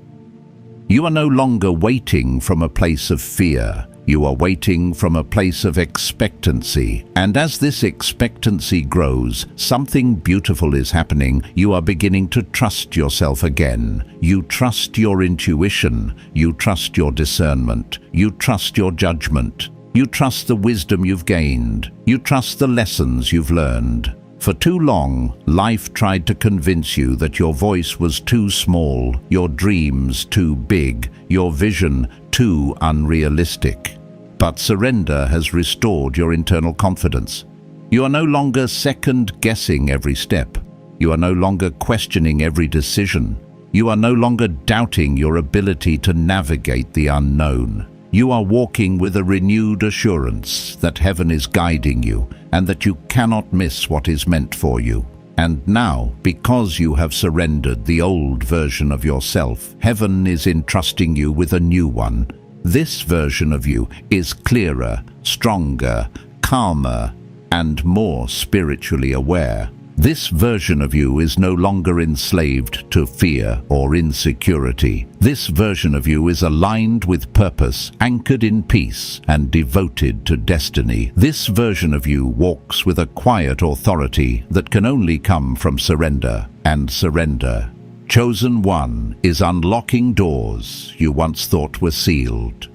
You are no longer waiting from a place of fear. You are waiting from a place of expectancy. And as this expectancy grows, something beautiful is happening. You are beginning to trust yourself again. You trust your intuition. You trust your discernment. You trust your judgment. You trust the wisdom you've gained. You trust the lessons you've learned. For too long, life tried to convince you that your voice was too small, your dreams too big, your vision too unrealistic. But surrender has restored your internal confidence. You are no longer second-guessing every step. You are no longer questioning every decision. You are no longer doubting your ability to navigate the unknown. You are walking with a renewed assurance that heaven is guiding you and that you cannot miss what is meant for you. And now, because you have surrendered the old version of yourself, heaven is entrusting you with a new one. This version of you is clearer, stronger, calmer, and more spiritually aware. This version of you is no longer enslaved to fear or insecurity. This version of you is aligned with purpose, anchored in peace, and devoted to destiny. This version of you walks with a quiet authority that can only come from surrender, and surrender. Chosen One is unlocking doors you once thought were sealed.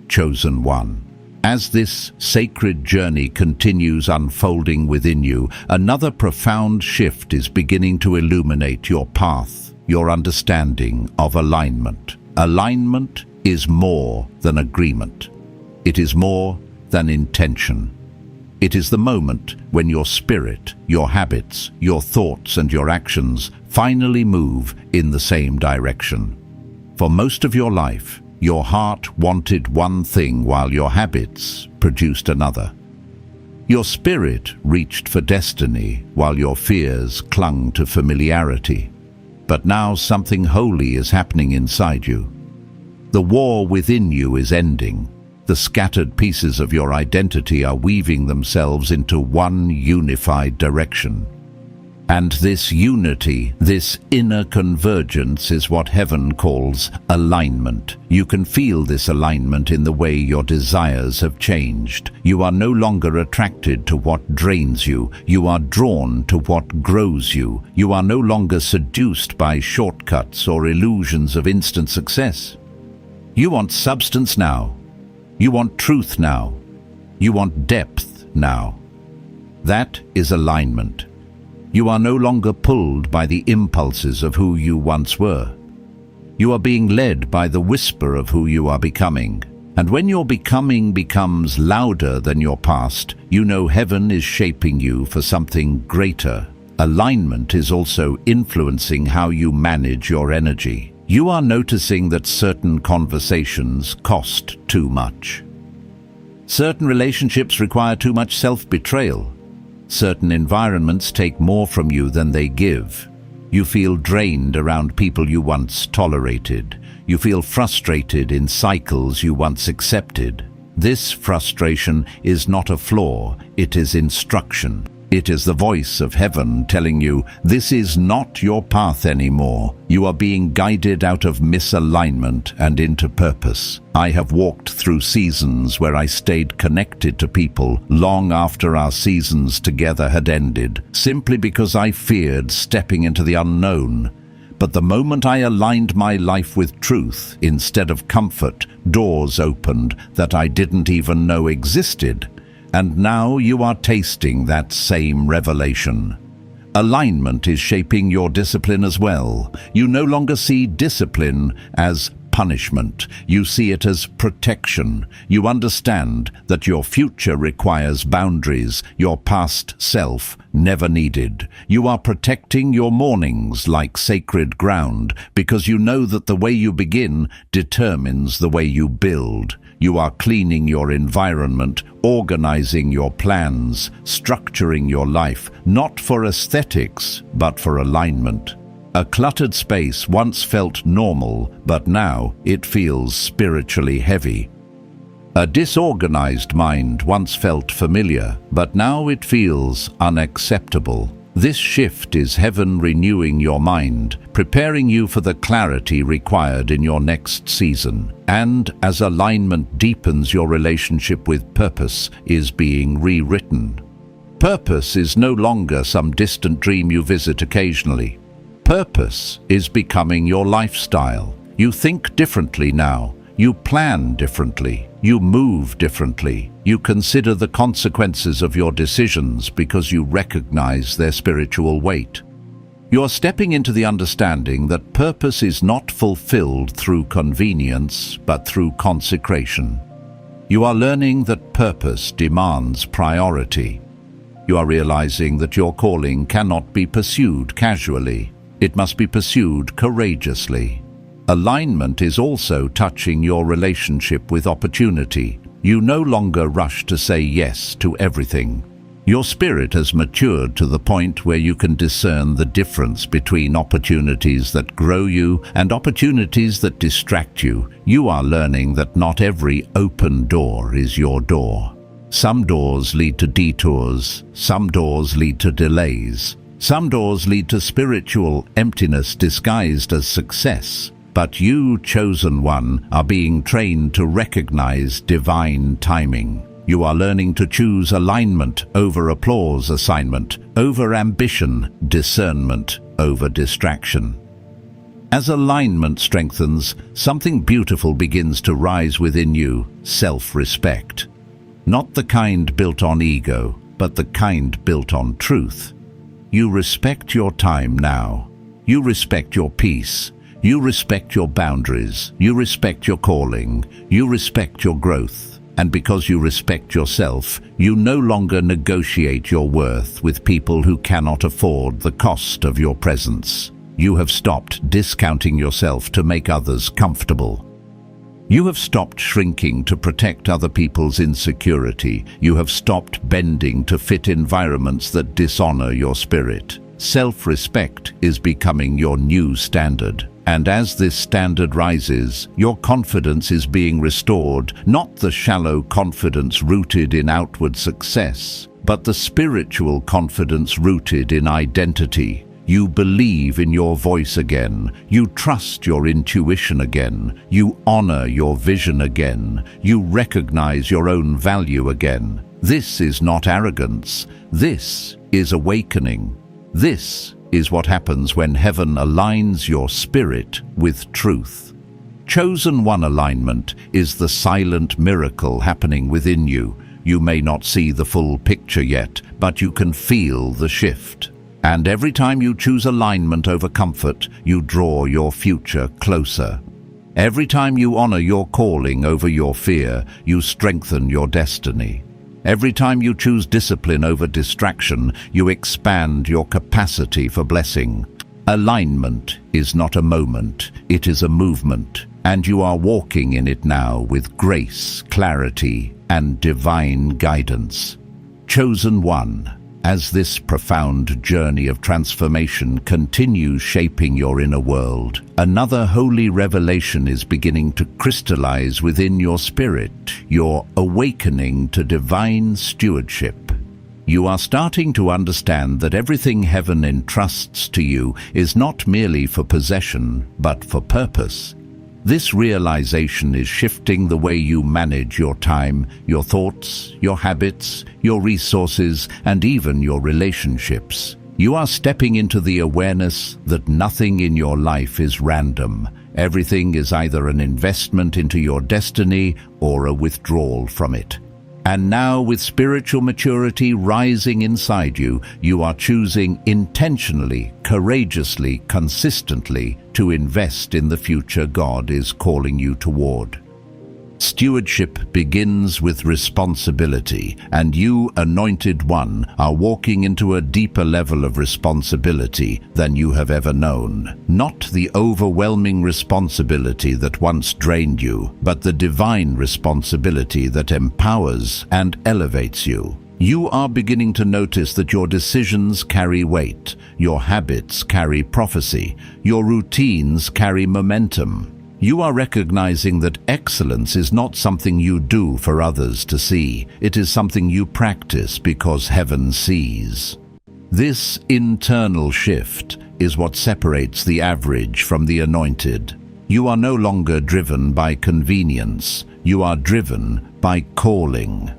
Chosen One. As this sacred journey continues unfolding within you, another profound shift is beginning to illuminate your path, your understanding of alignment. Alignment is more than agreement. It is more than intention. It is the moment when your spirit, your habits, your thoughts, and your actions finally move in the same direction. For most of your life, your heart wanted one thing while your habits produced another. Your spirit reached for destiny while your fears clung to familiarity. But now something holy is happening inside you. The war within you is ending. The scattered pieces of your identity are weaving themselves into one unified direction. And this unity, this inner convergence, is what heaven calls alignment. You can feel this alignment in the way your desires have changed. You are no longer attracted to what drains you. You are drawn to what grows you. You are no longer seduced by shortcuts or illusions of instant success. You want substance now. You want truth now. You want depth now. That is alignment. You are no longer pulled by the impulses of who you once were. You are being led by the whisper of who you are becoming. And when your becoming becomes louder than your past, you know heaven is shaping you for something greater. Alignment is also influencing how you manage your energy. You are noticing that certain conversations cost too much. Certain relationships require too much self-betrayal. Certain environments take more from you than they give. You feel drained around people you once tolerated. You feel frustrated in cycles you once accepted. This frustration is not a flaw, it is instruction. It is the voice of heaven telling you, this is not your path anymore. You are being guided out of misalignment and into purpose. I have walked through seasons where I stayed connected to people long after our seasons together had ended, simply because I feared stepping into the unknown. But the moment I aligned my life with truth instead of comfort, doors opened that I didn't even know existed. And now you are tasting that same revelation. Alignment is shaping your discipline as well. You no longer see discipline as punishment. You see it as protection. You understand that your future requires boundaries your past self never needed. You are protecting your mornings like sacred ground because you know that the way you begin determines the way you build. You are cleaning your environment, organizing your plans, structuring your life, not for aesthetics, but for alignment. A cluttered space once felt normal, but now it feels spiritually heavy. A disorganized mind once felt familiar, but now it feels unacceptable. This shift is heaven renewing your mind, preparing you for the clarity required in your next season. And as alignment deepens, your relationship with purpose is being rewritten. Purpose is no longer some distant dream you visit occasionally. Purpose is becoming your lifestyle. You think differently now. You plan differently. You move differently. You consider the consequences of your decisions because you recognize their spiritual weight. You are stepping into the understanding that purpose is not fulfilled through convenience, but through consecration. You are learning that purpose demands priority. You are realizing that your calling cannot be pursued casually. It must be pursued courageously. Alignment is also touching your relationship with opportunity. You no longer rush to say yes to everything. Your spirit has matured to the point where you can discern the difference between opportunities that grow you and opportunities that distract you. You are learning that not every open door is your door. Some doors lead to detours. Some doors lead to delays. Some doors lead to spiritual emptiness disguised as success. But you, chosen one, are being trained to recognize divine timing. You are learning to choose alignment over applause, assignment over ambition, discernment over distraction. As alignment strengthens, something beautiful begins to rise within you: self-respect. Not the kind built on ego, but the kind built on truth. You respect your time now. You respect your peace. You respect your boundaries. You respect your calling. You respect your growth. And because you respect yourself, you no longer negotiate your worth with people who cannot afford the cost of your presence. You have stopped discounting yourself to make others comfortable. You have stopped shrinking to protect other people's insecurity. You have stopped bending to fit environments that dishonor your spirit. Self-respect is becoming your new standard. And as this standard rises, your confidence is being restored, not the shallow confidence rooted in outward success, but the spiritual confidence rooted in identity. You believe in your voice again. You trust your intuition again. You honor your vision again. You recognize your own value again. This is not arrogance. This is awakening. This is what happens when heaven aligns your spirit with truth. Chosen one alignment is the silent miracle happening within you. You may not see the full picture yet, but you can feel the shift. And every time you choose alignment over comfort, you draw your future closer. Every time you honor your calling over your fear, you strengthen your destiny. Every time you choose discipline over distraction, you expand your capacity for blessing. Alignment is not a moment, it is a movement, and you are walking in it now with grace, clarity, and divine guidance. Chosen one, as this profound journey of transformation continues shaping your inner world, another holy revelation is beginning to crystallize within your spirit, your awakening to divine stewardship. You are starting to understand that everything heaven entrusts to you is not merely for possession, but for purpose. This realization is shifting the way you manage your time, your thoughts, your habits, your resources, and even your relationships. You are stepping into the awareness that nothing in your life is random. Everything is either an investment into your destiny or a withdrawal from it. And now, with spiritual maturity rising inside you, you are choosing intentionally, courageously, consistently to invest in the future God is calling you toward. Stewardship begins with responsibility, and you, anointed one, are walking into a deeper level of responsibility than you have ever known. Not the overwhelming responsibility that once drained you, but the divine responsibility that empowers and elevates you. You are beginning to notice that your decisions carry weight, your habits carry prophecy, your routines carry momentum. You are recognizing that excellence is not something you do for others to see. It is something you practice because heaven sees. This internal shift is what separates the average from the anointed. You are no longer driven by convenience. You are driven by calling.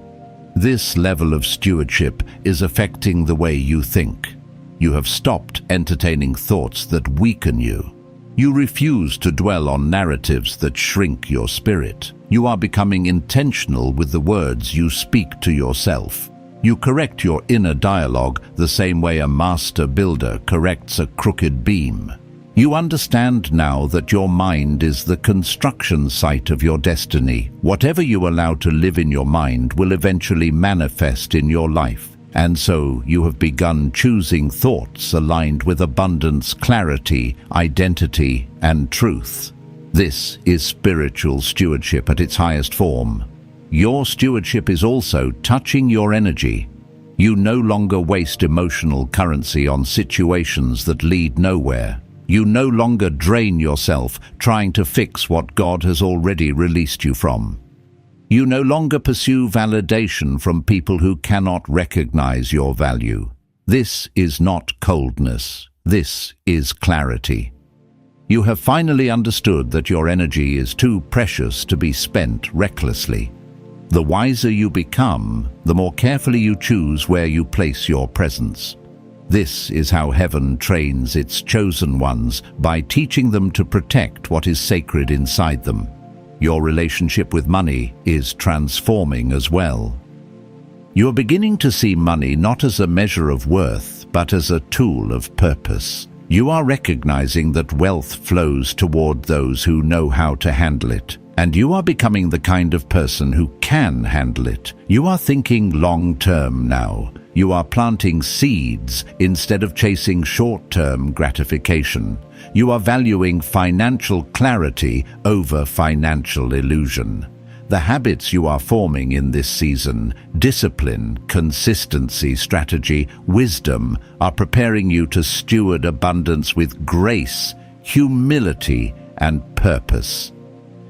This level of stewardship is affecting the way you think. You have stopped entertaining thoughts that weaken you. You refuse to dwell on narratives that shrink your spirit. You are becoming intentional with the words you speak to yourself. You correct your inner dialogue the same way a master builder corrects a crooked beam. You understand now that your mind is the construction site of your destiny. Whatever you allow to live in your mind will eventually manifest in your life. And so you have begun choosing thoughts aligned with abundance, clarity, identity, and truth. This is spiritual stewardship at its highest form. Your stewardship is also touching your energy. You no longer waste emotional currency on situations that lead nowhere. You no longer drain yourself trying to fix what God has already released you from. You no longer pursue validation from people who cannot recognize your value. This is not coldness. This is clarity. You have finally understood that your energy is too precious to be spent recklessly. The wiser you become, the more carefully you choose where you place your presence. This is how heaven trains its chosen ones, by teaching them to protect what is sacred inside them. Your relationship with money is transforming as well. You are beginning to see money not as a measure of worth, but as a tool of purpose. You are recognizing that wealth flows toward those who know how to handle it. And you are becoming the kind of person who can handle it. You are thinking long-term now. You are planting seeds instead of chasing short-term gratification. You are valuing financial clarity over financial illusion. The habits you are forming in this season, discipline, consistency, strategy, wisdom, are preparing you to steward abundance with grace, humility, and purpose.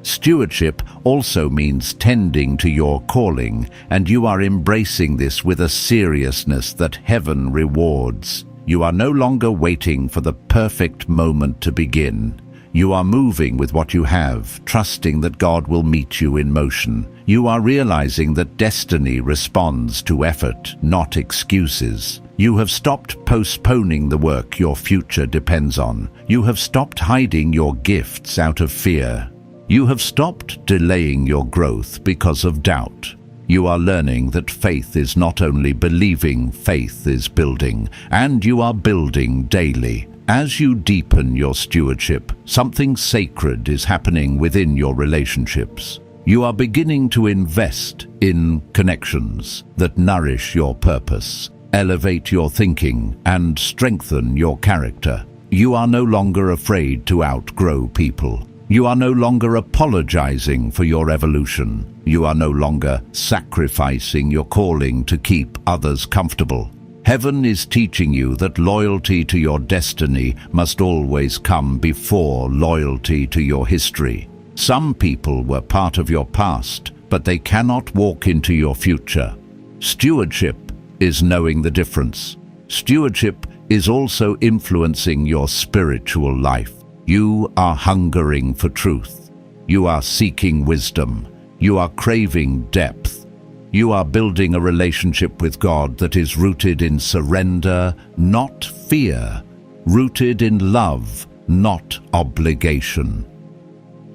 Stewardship also means tending to your calling, and you are embracing this with a seriousness that heaven rewards. You are no longer waiting for the perfect moment to begin. You are moving with what you have, trusting that God will meet you in motion. You are realizing that destiny responds to effort, not excuses. You have stopped postponing the work your future depends on. You have stopped hiding your gifts out of fear. You have stopped delaying your growth because of doubt. You are learning that faith is not only believing, faith is building, and you are building daily. As you deepen your stewardship, something sacred is happening within your relationships. You are beginning to invest in connections that nourish your purpose, elevate your thinking, and strengthen your character. You are no longer afraid to outgrow people. You are no longer apologizing for your evolution. You are no longer sacrificing your calling to keep others comfortable. Heaven is teaching you that loyalty to your destiny must always come before loyalty to your history. Some people were part of your past, but they cannot walk into your future. Stewardship is knowing the difference. Stewardship is also influencing your spiritual life. You are hungering for truth. You are seeking wisdom. You are craving depth. You are building a relationship with God that is rooted in surrender, not fear. Rooted in love, not obligation.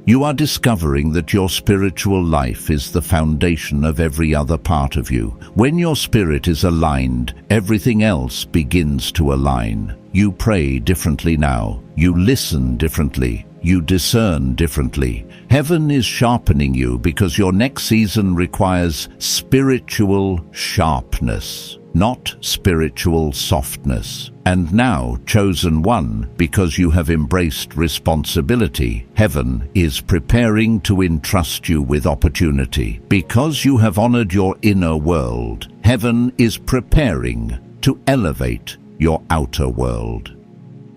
You are discovering that your spiritual life is the foundation of every other part of you. When your spirit is aligned, everything else begins to align. You pray differently now. You listen differently. You discern differently. Heaven is sharpening you because your next season requires spiritual sharpness, not spiritual softness. And now, chosen one, because you have embraced responsibility, heaven is preparing to entrust you with opportunity. Because you have honored your inner world, heaven is preparing to elevate your outer world.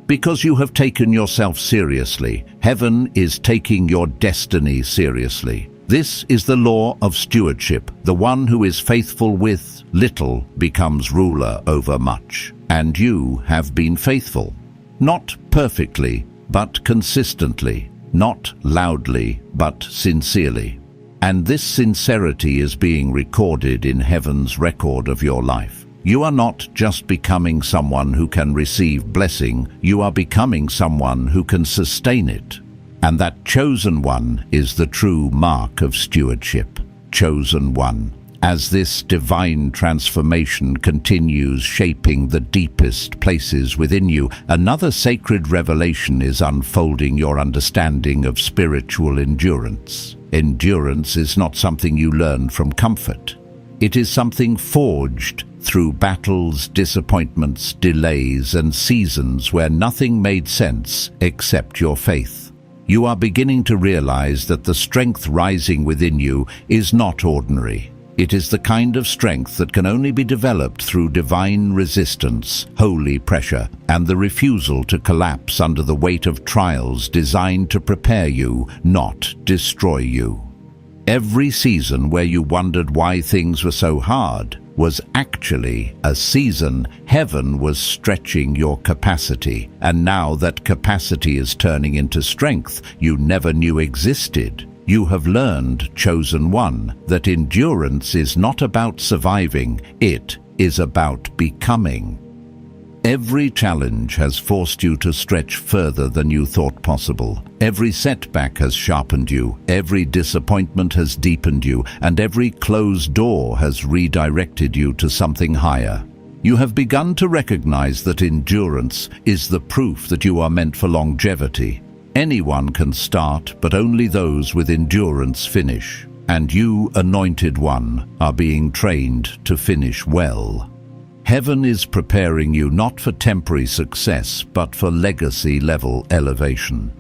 Because you have taken yourself seriously, heaven is taking your destiny seriously. This is the law of stewardship. The one who is faithful with little becomes ruler over much. And you have been faithful. Not perfectly, but consistently. Not loudly, but sincerely. And this sincerity is being recorded in heaven's record of your life. You are not just becoming someone who can receive blessing, you are becoming someone who can sustain it. And that chosen one is the true mark of stewardship. Chosen one. As this divine transformation continues shaping the deepest places within you, another sacred revelation is unfolding your understanding of spiritual endurance. Endurance is not something you learn from comfort. It is something forged through battles, disappointments, delays, and seasons where nothing made sense except your faith. You are beginning to realize that the strength rising within you is not ordinary. It is the kind of strength that can only be developed through divine resistance, holy pressure, and the refusal to collapse under the weight of trials designed to prepare you, not destroy you. Every season where you wondered why things were so hard was actually a season heaven was stretching your capacity, and now that capacity is turning into strength you never knew existed. You have learned, chosen one, that endurance is not about surviving, it is about becoming. Every challenge has forced you to stretch further than you thought possible. Every setback has sharpened you, every disappointment has deepened you, and every closed door has redirected you to something higher. You have begun to recognize that endurance is the proof that you are meant for longevity. Anyone can start, but only those with endurance finish. And you, anointed one, are being trained to finish well. Heaven is preparing you not for temporary success, but for legacy-level elevation.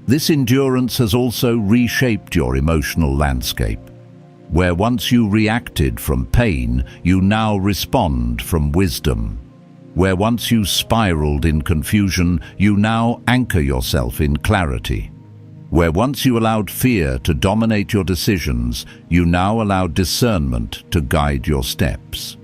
This endurance has also reshaped your emotional landscape. Where once you reacted from pain, you now respond from wisdom. Where once you spiraled in confusion, you now anchor yourself in clarity. Where once you allowed fear to dominate your decisions, you now allow discernment to guide your steps.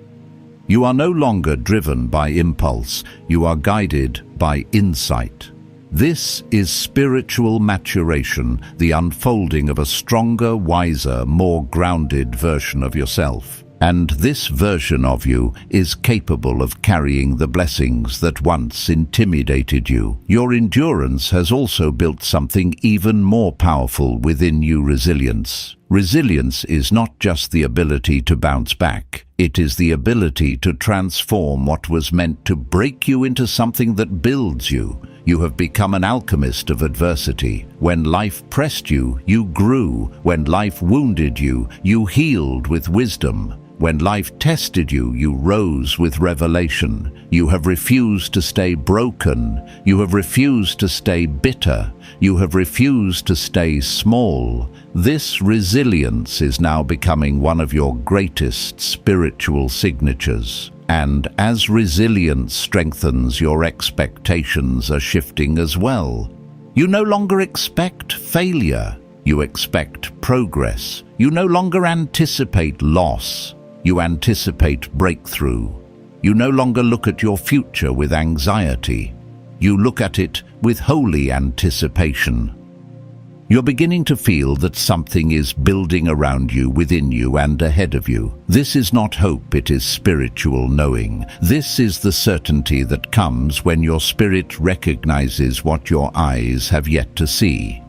You are no longer driven by impulse, you are guided by insight. This is spiritual maturation, the unfolding of a stronger, wiser, more grounded version of yourself. And this version of you is capable of carrying the blessings that once intimidated you. Your endurance has also built something even more powerful within you: resilience. Resilience is not just the ability to bounce back. It is the ability to transform what was meant to break you into something that builds you. You have become an alchemist of adversity. When life pressed you, you grew. When life wounded you, you healed with wisdom. When life tested you, you rose with revelation. You have refused to stay broken. You have refused to stay bitter. You have refused to stay small. This resilience is now becoming one of your greatest spiritual signatures. And as resilience strengthens, your expectations are shifting as well. You no longer expect failure. You expect progress. You no longer anticipate loss. You anticipate breakthrough. You no longer look at your future with anxiety. You look at it with holy anticipation. You're beginning to feel that something is building around you, within you, and ahead of you. This is not hope, it is spiritual knowing. This is the certainty that comes when your spirit recognizes what your eyes have yet to see.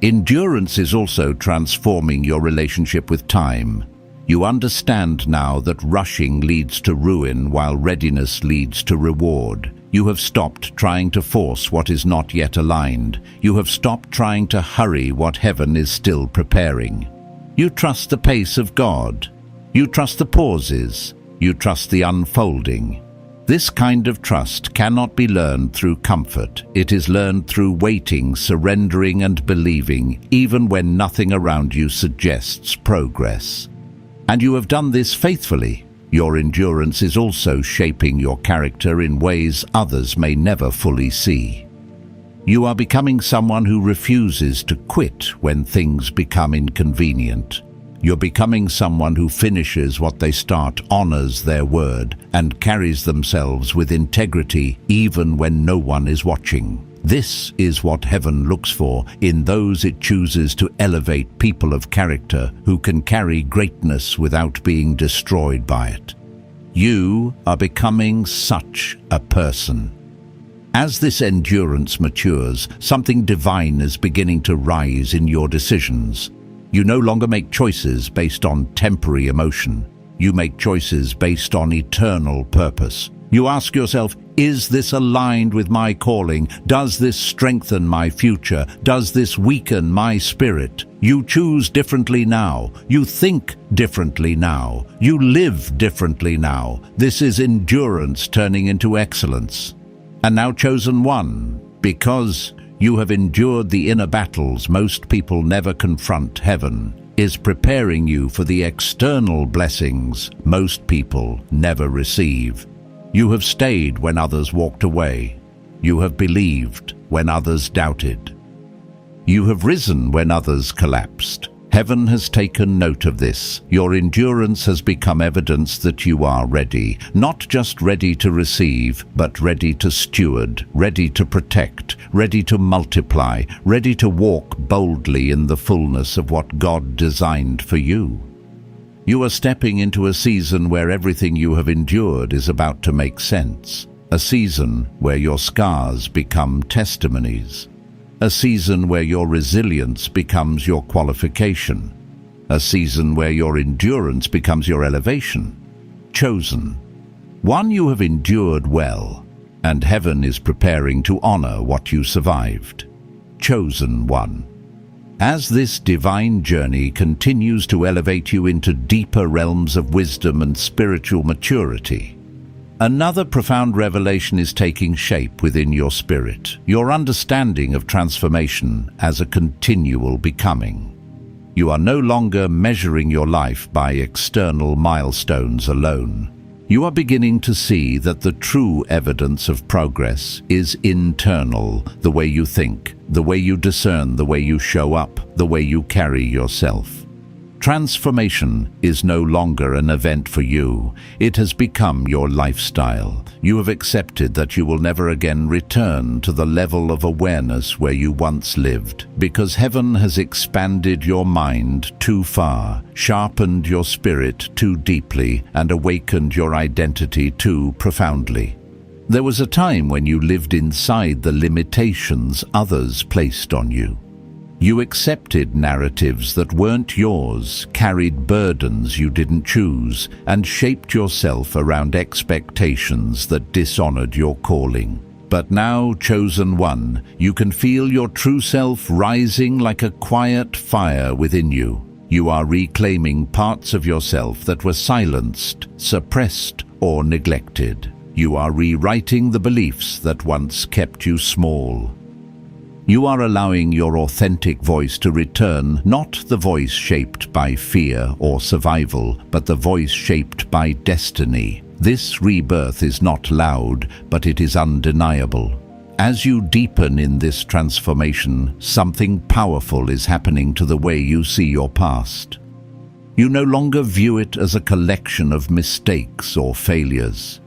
Endurance is also transforming your relationship with time. You understand now that rushing leads to ruin while readiness leads to reward. You have stopped trying to force what is not yet aligned. You have stopped trying to hurry what heaven is still preparing. You trust the pace of God. You trust the pauses. You trust the unfolding. This kind of trust cannot be learned through comfort. It is learned through waiting, surrendering, and believing, even when nothing around you suggests progress. And you have done this faithfully. Your endurance is also shaping your character in ways others may never fully see. You are becoming someone who refuses to quit when things become inconvenient. You're becoming someone who finishes what they start, honors their word, and carries themselves with integrity even when no one is watching. This is what heaven looks for in those it chooses to elevate: people of character who can carry greatness without being destroyed by it. You are becoming such a person. As this endurance matures, something divine is beginning to rise in your decisions. You no longer make choices based on temporary emotion. You make choices based on eternal purpose. You ask yourself, is this aligned with my calling? Does this strengthen my future? Does this weaken my spirit? You choose differently now. You think differently now. You live differently now. This is endurance turning into excellence. And now, chosen one, because you have endured the inner battles most people never confront, heaven is preparing you for the external blessings most people never receive. You have stayed when others walked away. You have believed when others doubted. You have risen when others collapsed. Heaven has taken note of this. Your endurance has become evidence that you are ready, not just ready to receive, but ready to steward, ready to protect, ready to multiply, ready to walk boldly in the fullness of what God designed for you. You are stepping into a season where everything you have endured is about to make sense, a season where your scars become testimonies. A season where your resilience becomes your qualification. A season where your endurance becomes your elevation. Chosen. One, you have endured well, and heaven is preparing to honor what you survived. Chosen one. As this divine journey continues to elevate you into deeper realms of wisdom and spiritual maturity, another profound revelation is taking shape within your spirit, your understanding of transformation as a continual becoming. You are no longer measuring your life by external milestones alone. You are beginning to see that the true evidence of progress is internal, the way you think, the way you discern, the way you show up, the way you carry yourself. Transformation is no longer an event for you. It has become your lifestyle. You have accepted that you will never again return to the level of awareness where you once lived, because heaven has expanded your mind too far, sharpened your spirit too deeply, and awakened your identity too profoundly. There was a time when you lived inside the limitations others placed on you. You accepted narratives that weren't yours, carried burdens you didn't choose, and shaped yourself around expectations that dishonored your calling. But now, chosen one, you can feel your true self rising like a quiet fire within you. You are reclaiming parts of yourself that were silenced, suppressed, or neglected. You are rewriting the beliefs that once kept you small. You are allowing your authentic voice to return, not the voice shaped by fear or survival, but the voice shaped by destiny. This rebirth is not loud, but it is undeniable. As you deepen in this transformation, something powerful is happening to the way you see your past. You no longer view it as a collection of mistakes or failures.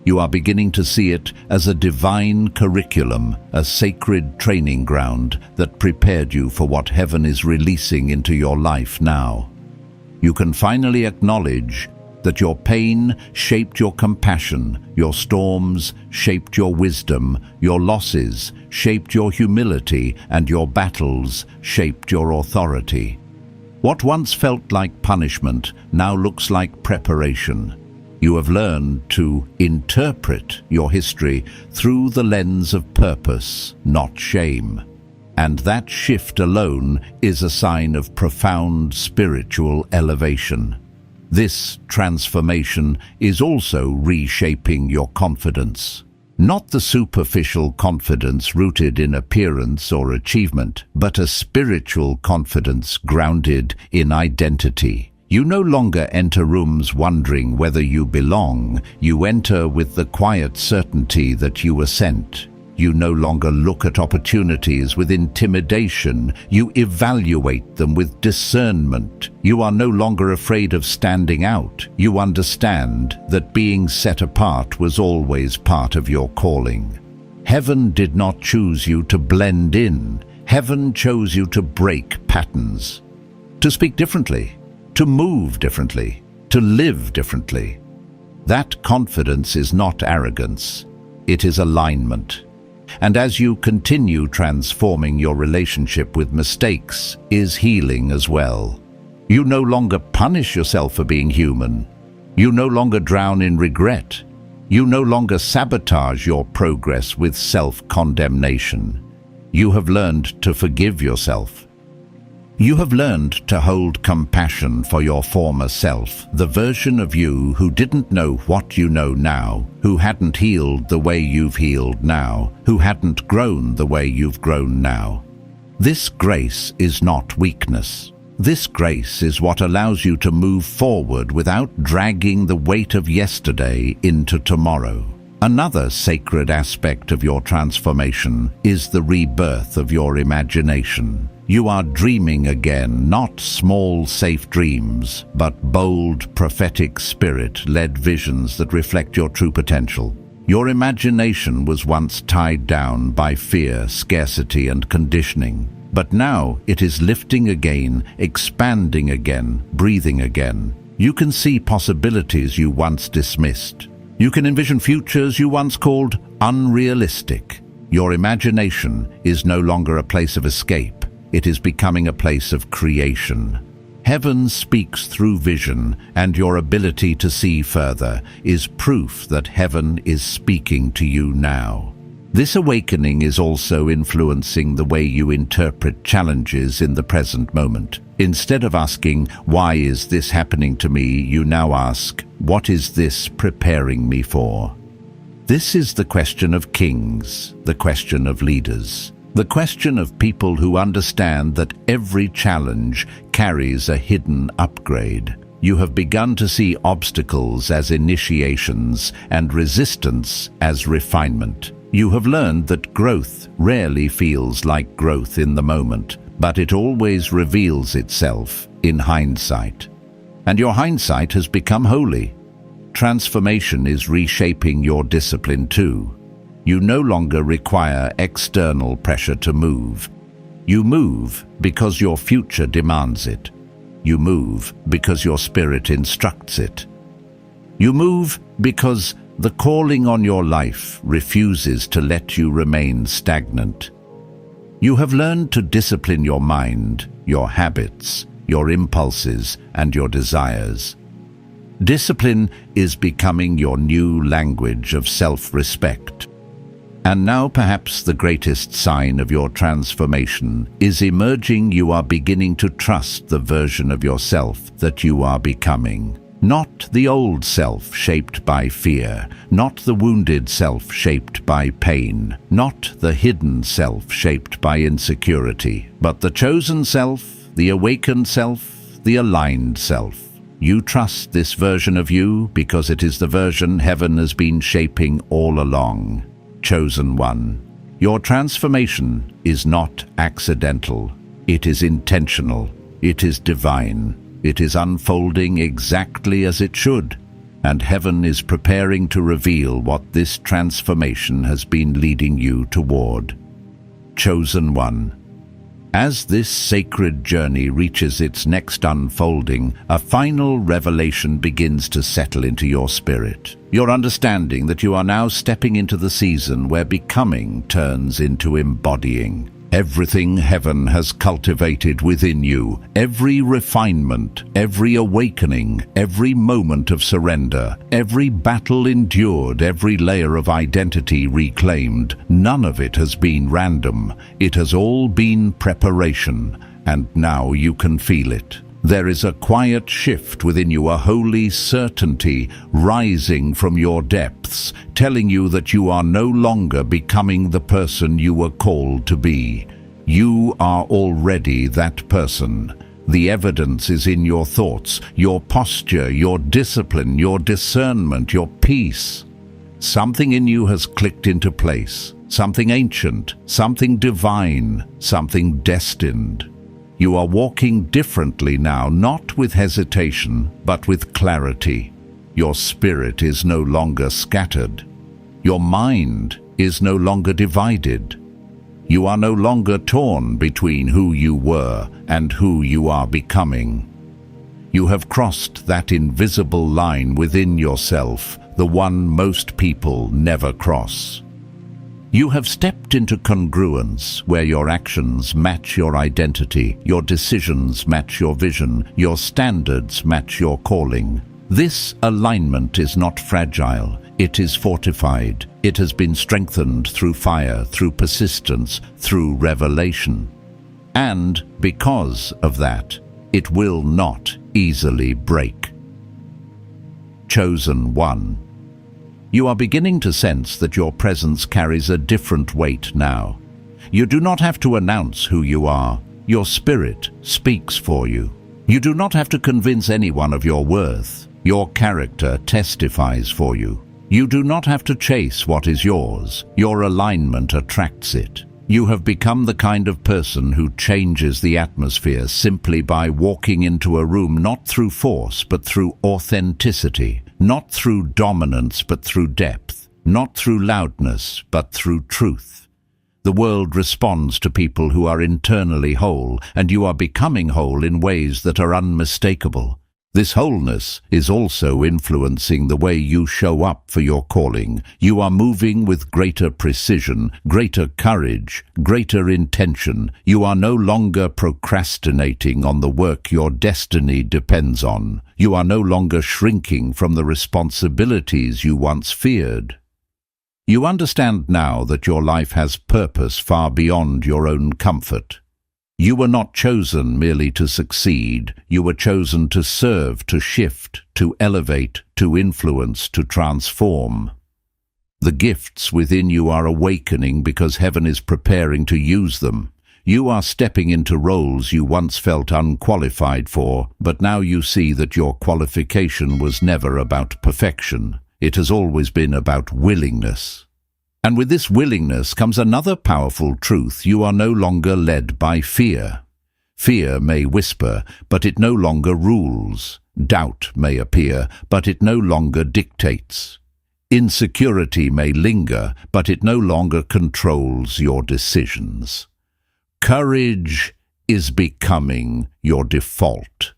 You are beginning to see it as a divine curriculum, a sacred training ground that prepared you for what heaven is releasing into your life now. You can finally acknowledge that your pain shaped your compassion, your storms shaped your wisdom, your losses shaped your humility, and your battles shaped your authority. What once felt like punishment now looks like preparation. You have learned to interpret your history through the lens of purpose, not shame. And that shift alone is a sign of profound spiritual elevation. This transformation is also reshaping your confidence. Not the superficial confidence rooted in appearance or achievement, but a spiritual confidence grounded in identity. You no longer enter rooms wondering whether you belong. You enter with the quiet certainty that you were sent. You no longer look at opportunities with intimidation. You evaluate them with discernment. You are no longer afraid of standing out. You understand that being set apart was always part of your calling. Heaven did not choose you to blend in. Heaven chose you to break patterns, to speak differently, to move differently, to live differently. That confidence is not arrogance. It is alignment. And as you continue transforming your relationship with mistakes is healing as well. You no longer punish yourself for being human. You no longer drown in regret. You no longer sabotage your progress with self-condemnation. You have learned to forgive yourself. You have learned to hold compassion for your former self, the version of you who didn't know what you know now, who hadn't healed the way you've healed now, who hadn't grown the way you've grown now. This grace is not weakness. This grace is what allows you to move forward without dragging the weight of yesterday into tomorrow. Another sacred aspect of your transformation is the rebirth of your imagination. You are dreaming again, not small, safe dreams, but bold, prophetic, spirit-led visions that reflect your true potential. Your imagination was once tied down by fear, scarcity, and conditioning. But now it is lifting again, expanding again, breathing again. You can see possibilities you once dismissed. You can envision futures you once called unrealistic. Your imagination is no longer a place of escape. It is becoming a place of creation. Heaven speaks through vision, and your ability to see further is proof that heaven is speaking to you now. This awakening is also influencing the way you interpret challenges in the present moment. Instead of asking, "Why is this happening to me?" you now ask, "What is this preparing me for?" This is the question of kings, the question of leaders, the question of people who understand that every challenge carries a hidden upgrade. You have begun to see obstacles as initiations and resistance as refinement. You have learned that growth rarely feels like growth in the moment, but it always reveals itself in hindsight. And your hindsight has become holy. Transformation is reshaping your discipline too. You no longer require external pressure to move. You move because your future demands it. You move because your spirit instructs it. You move because the calling on your life refuses to let you remain stagnant. You have learned to discipline your mind, your habits, your impulses, and your desires. Discipline is becoming your new language of self-respect. And now perhaps the greatest sign of your transformation is emerging. You are beginning to trust the version of yourself that you are becoming. Not the old self shaped by fear, not the wounded self shaped by pain, not the hidden self shaped by insecurity, but the chosen self, the awakened self, the aligned self. You trust this version of you because it is the version heaven has been shaping all along. Chosen one. Your transformation is not accidental. It is intentional. It is divine. It is unfolding exactly as it should, and heaven is preparing to reveal what this transformation has been leading you toward. Chosen one. As this sacred journey reaches its next unfolding, a final revelation begins to settle into your spirit. Your understanding that you are now stepping into the season where becoming turns into embodying. Everything heaven has cultivated within you, every refinement, every awakening, every moment of surrender, every battle endured, every layer of identity reclaimed, none of it has been random. It has all been preparation, and now you can feel it. There is a quiet shift within you, a holy certainty rising from your depths, telling you that you are no longer becoming the person you were called to be. You are already that person. The evidence is in your thoughts, your posture, your discipline, your discernment, your peace. Something in you has clicked into place, something ancient, something divine, something destined. You are walking differently now, not with hesitation, but with clarity. Your spirit is no longer scattered. Your mind is no longer divided. You are no longer torn between who you were and who you are becoming. You have crossed that invisible line within yourself, the one most people never cross. You have stepped into congruence, where your actions match your identity, your decisions match your vision, your standards match your calling. This alignment is not fragile, it is fortified. It has been strengthened through fire, through persistence, through revelation. And because of that, it will not easily break. Chosen one. You are beginning to sense that your presence carries a different weight now. You do not have to announce who you are. Your spirit speaks for you. You do not have to convince anyone of your worth. Your character testifies for you. You do not have to chase what is yours. Your alignment attracts it. You have become the kind of person who changes the atmosphere simply by walking into a room, not through force but through authenticity. Not through dominance, but through depth. Not through loudness, but through truth. The world responds to people who are internally whole, and you are becoming whole in ways that are unmistakable. This wholeness is also influencing the way you show up for your calling. You are moving with greater precision, greater courage, greater intention. You are no longer procrastinating on the work your destiny depends on. You are no longer shrinking from the responsibilities you once feared. You understand now that your life has purpose far beyond your own comfort. You were not chosen merely to succeed. You were chosen to serve, to shift, to elevate, to influence, to transform. The gifts within you are awakening because heaven is preparing to use them. You are stepping into roles you once felt unqualified for, but now you see that your qualification was never about perfection. It has always been about willingness. And with this willingness comes another powerful truth. You are no longer led by fear. Fear may whisper, but it no longer rules. Doubt may appear, but it no longer dictates. Insecurity may linger, but it no longer controls your decisions. Courage is becoming your default.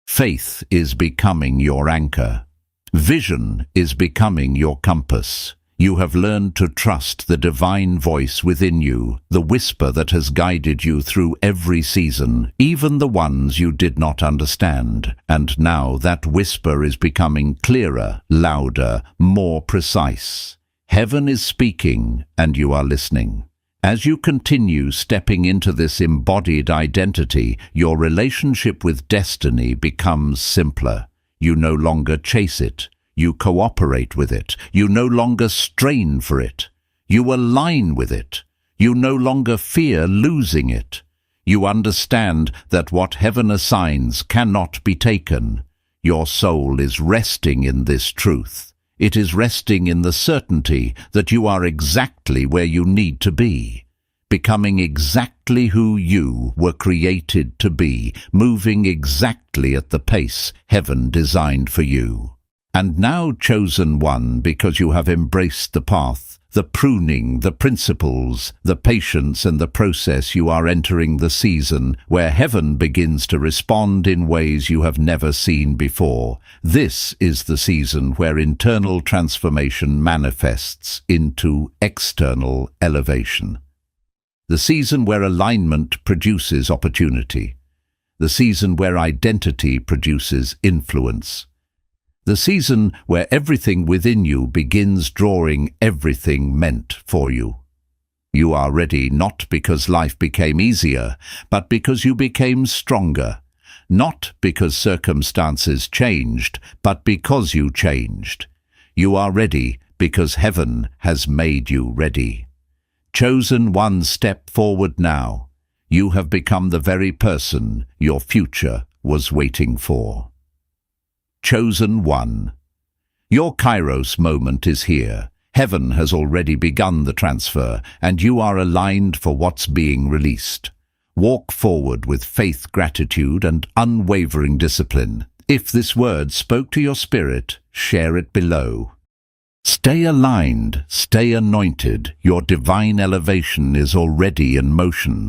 Faith is becoming your anchor. Vision is becoming your compass. You have learned to trust the divine voice within you, the whisper that has guided you through every season, even the ones you did not understand. And now that whisper is becoming clearer, louder, more precise. Heaven is speaking, and you are listening. As you continue stepping into this embodied identity, your relationship with destiny becomes simpler. You no longer chase it. You cooperate with it. You no longer strain for it. You align with it. You no longer fear losing it. You understand that what heaven assigns cannot be taken. Your soul is resting in this truth. It is resting in the certainty that you are exactly where you need to be, becoming exactly who you were created to be, moving exactly at the pace heaven designed for you. And now, chosen one, because you have embraced the path, the pruning, the principles, the patience and the process, you are entering the season where heaven begins to respond in ways you have never seen before. This is the season where internal transformation manifests into external elevation. The season where alignment produces opportunity. The season where identity produces influence. The season where everything within you begins drawing everything meant for you. You are ready not because life became easier, but because you became stronger. Not because circumstances changed, but because you changed. You are ready because heaven has made you ready. Chosen one, step forward now. You have become the very person your future was waiting for. Chosen one. Your kairos moment is here. Heaven has already begun the transfer, and you are aligned for what's being released. Walk forward with faith, gratitude, and unwavering discipline. If this word spoke to your spirit, share it below. Stay aligned, stay anointed. Your divine elevation is already in motion.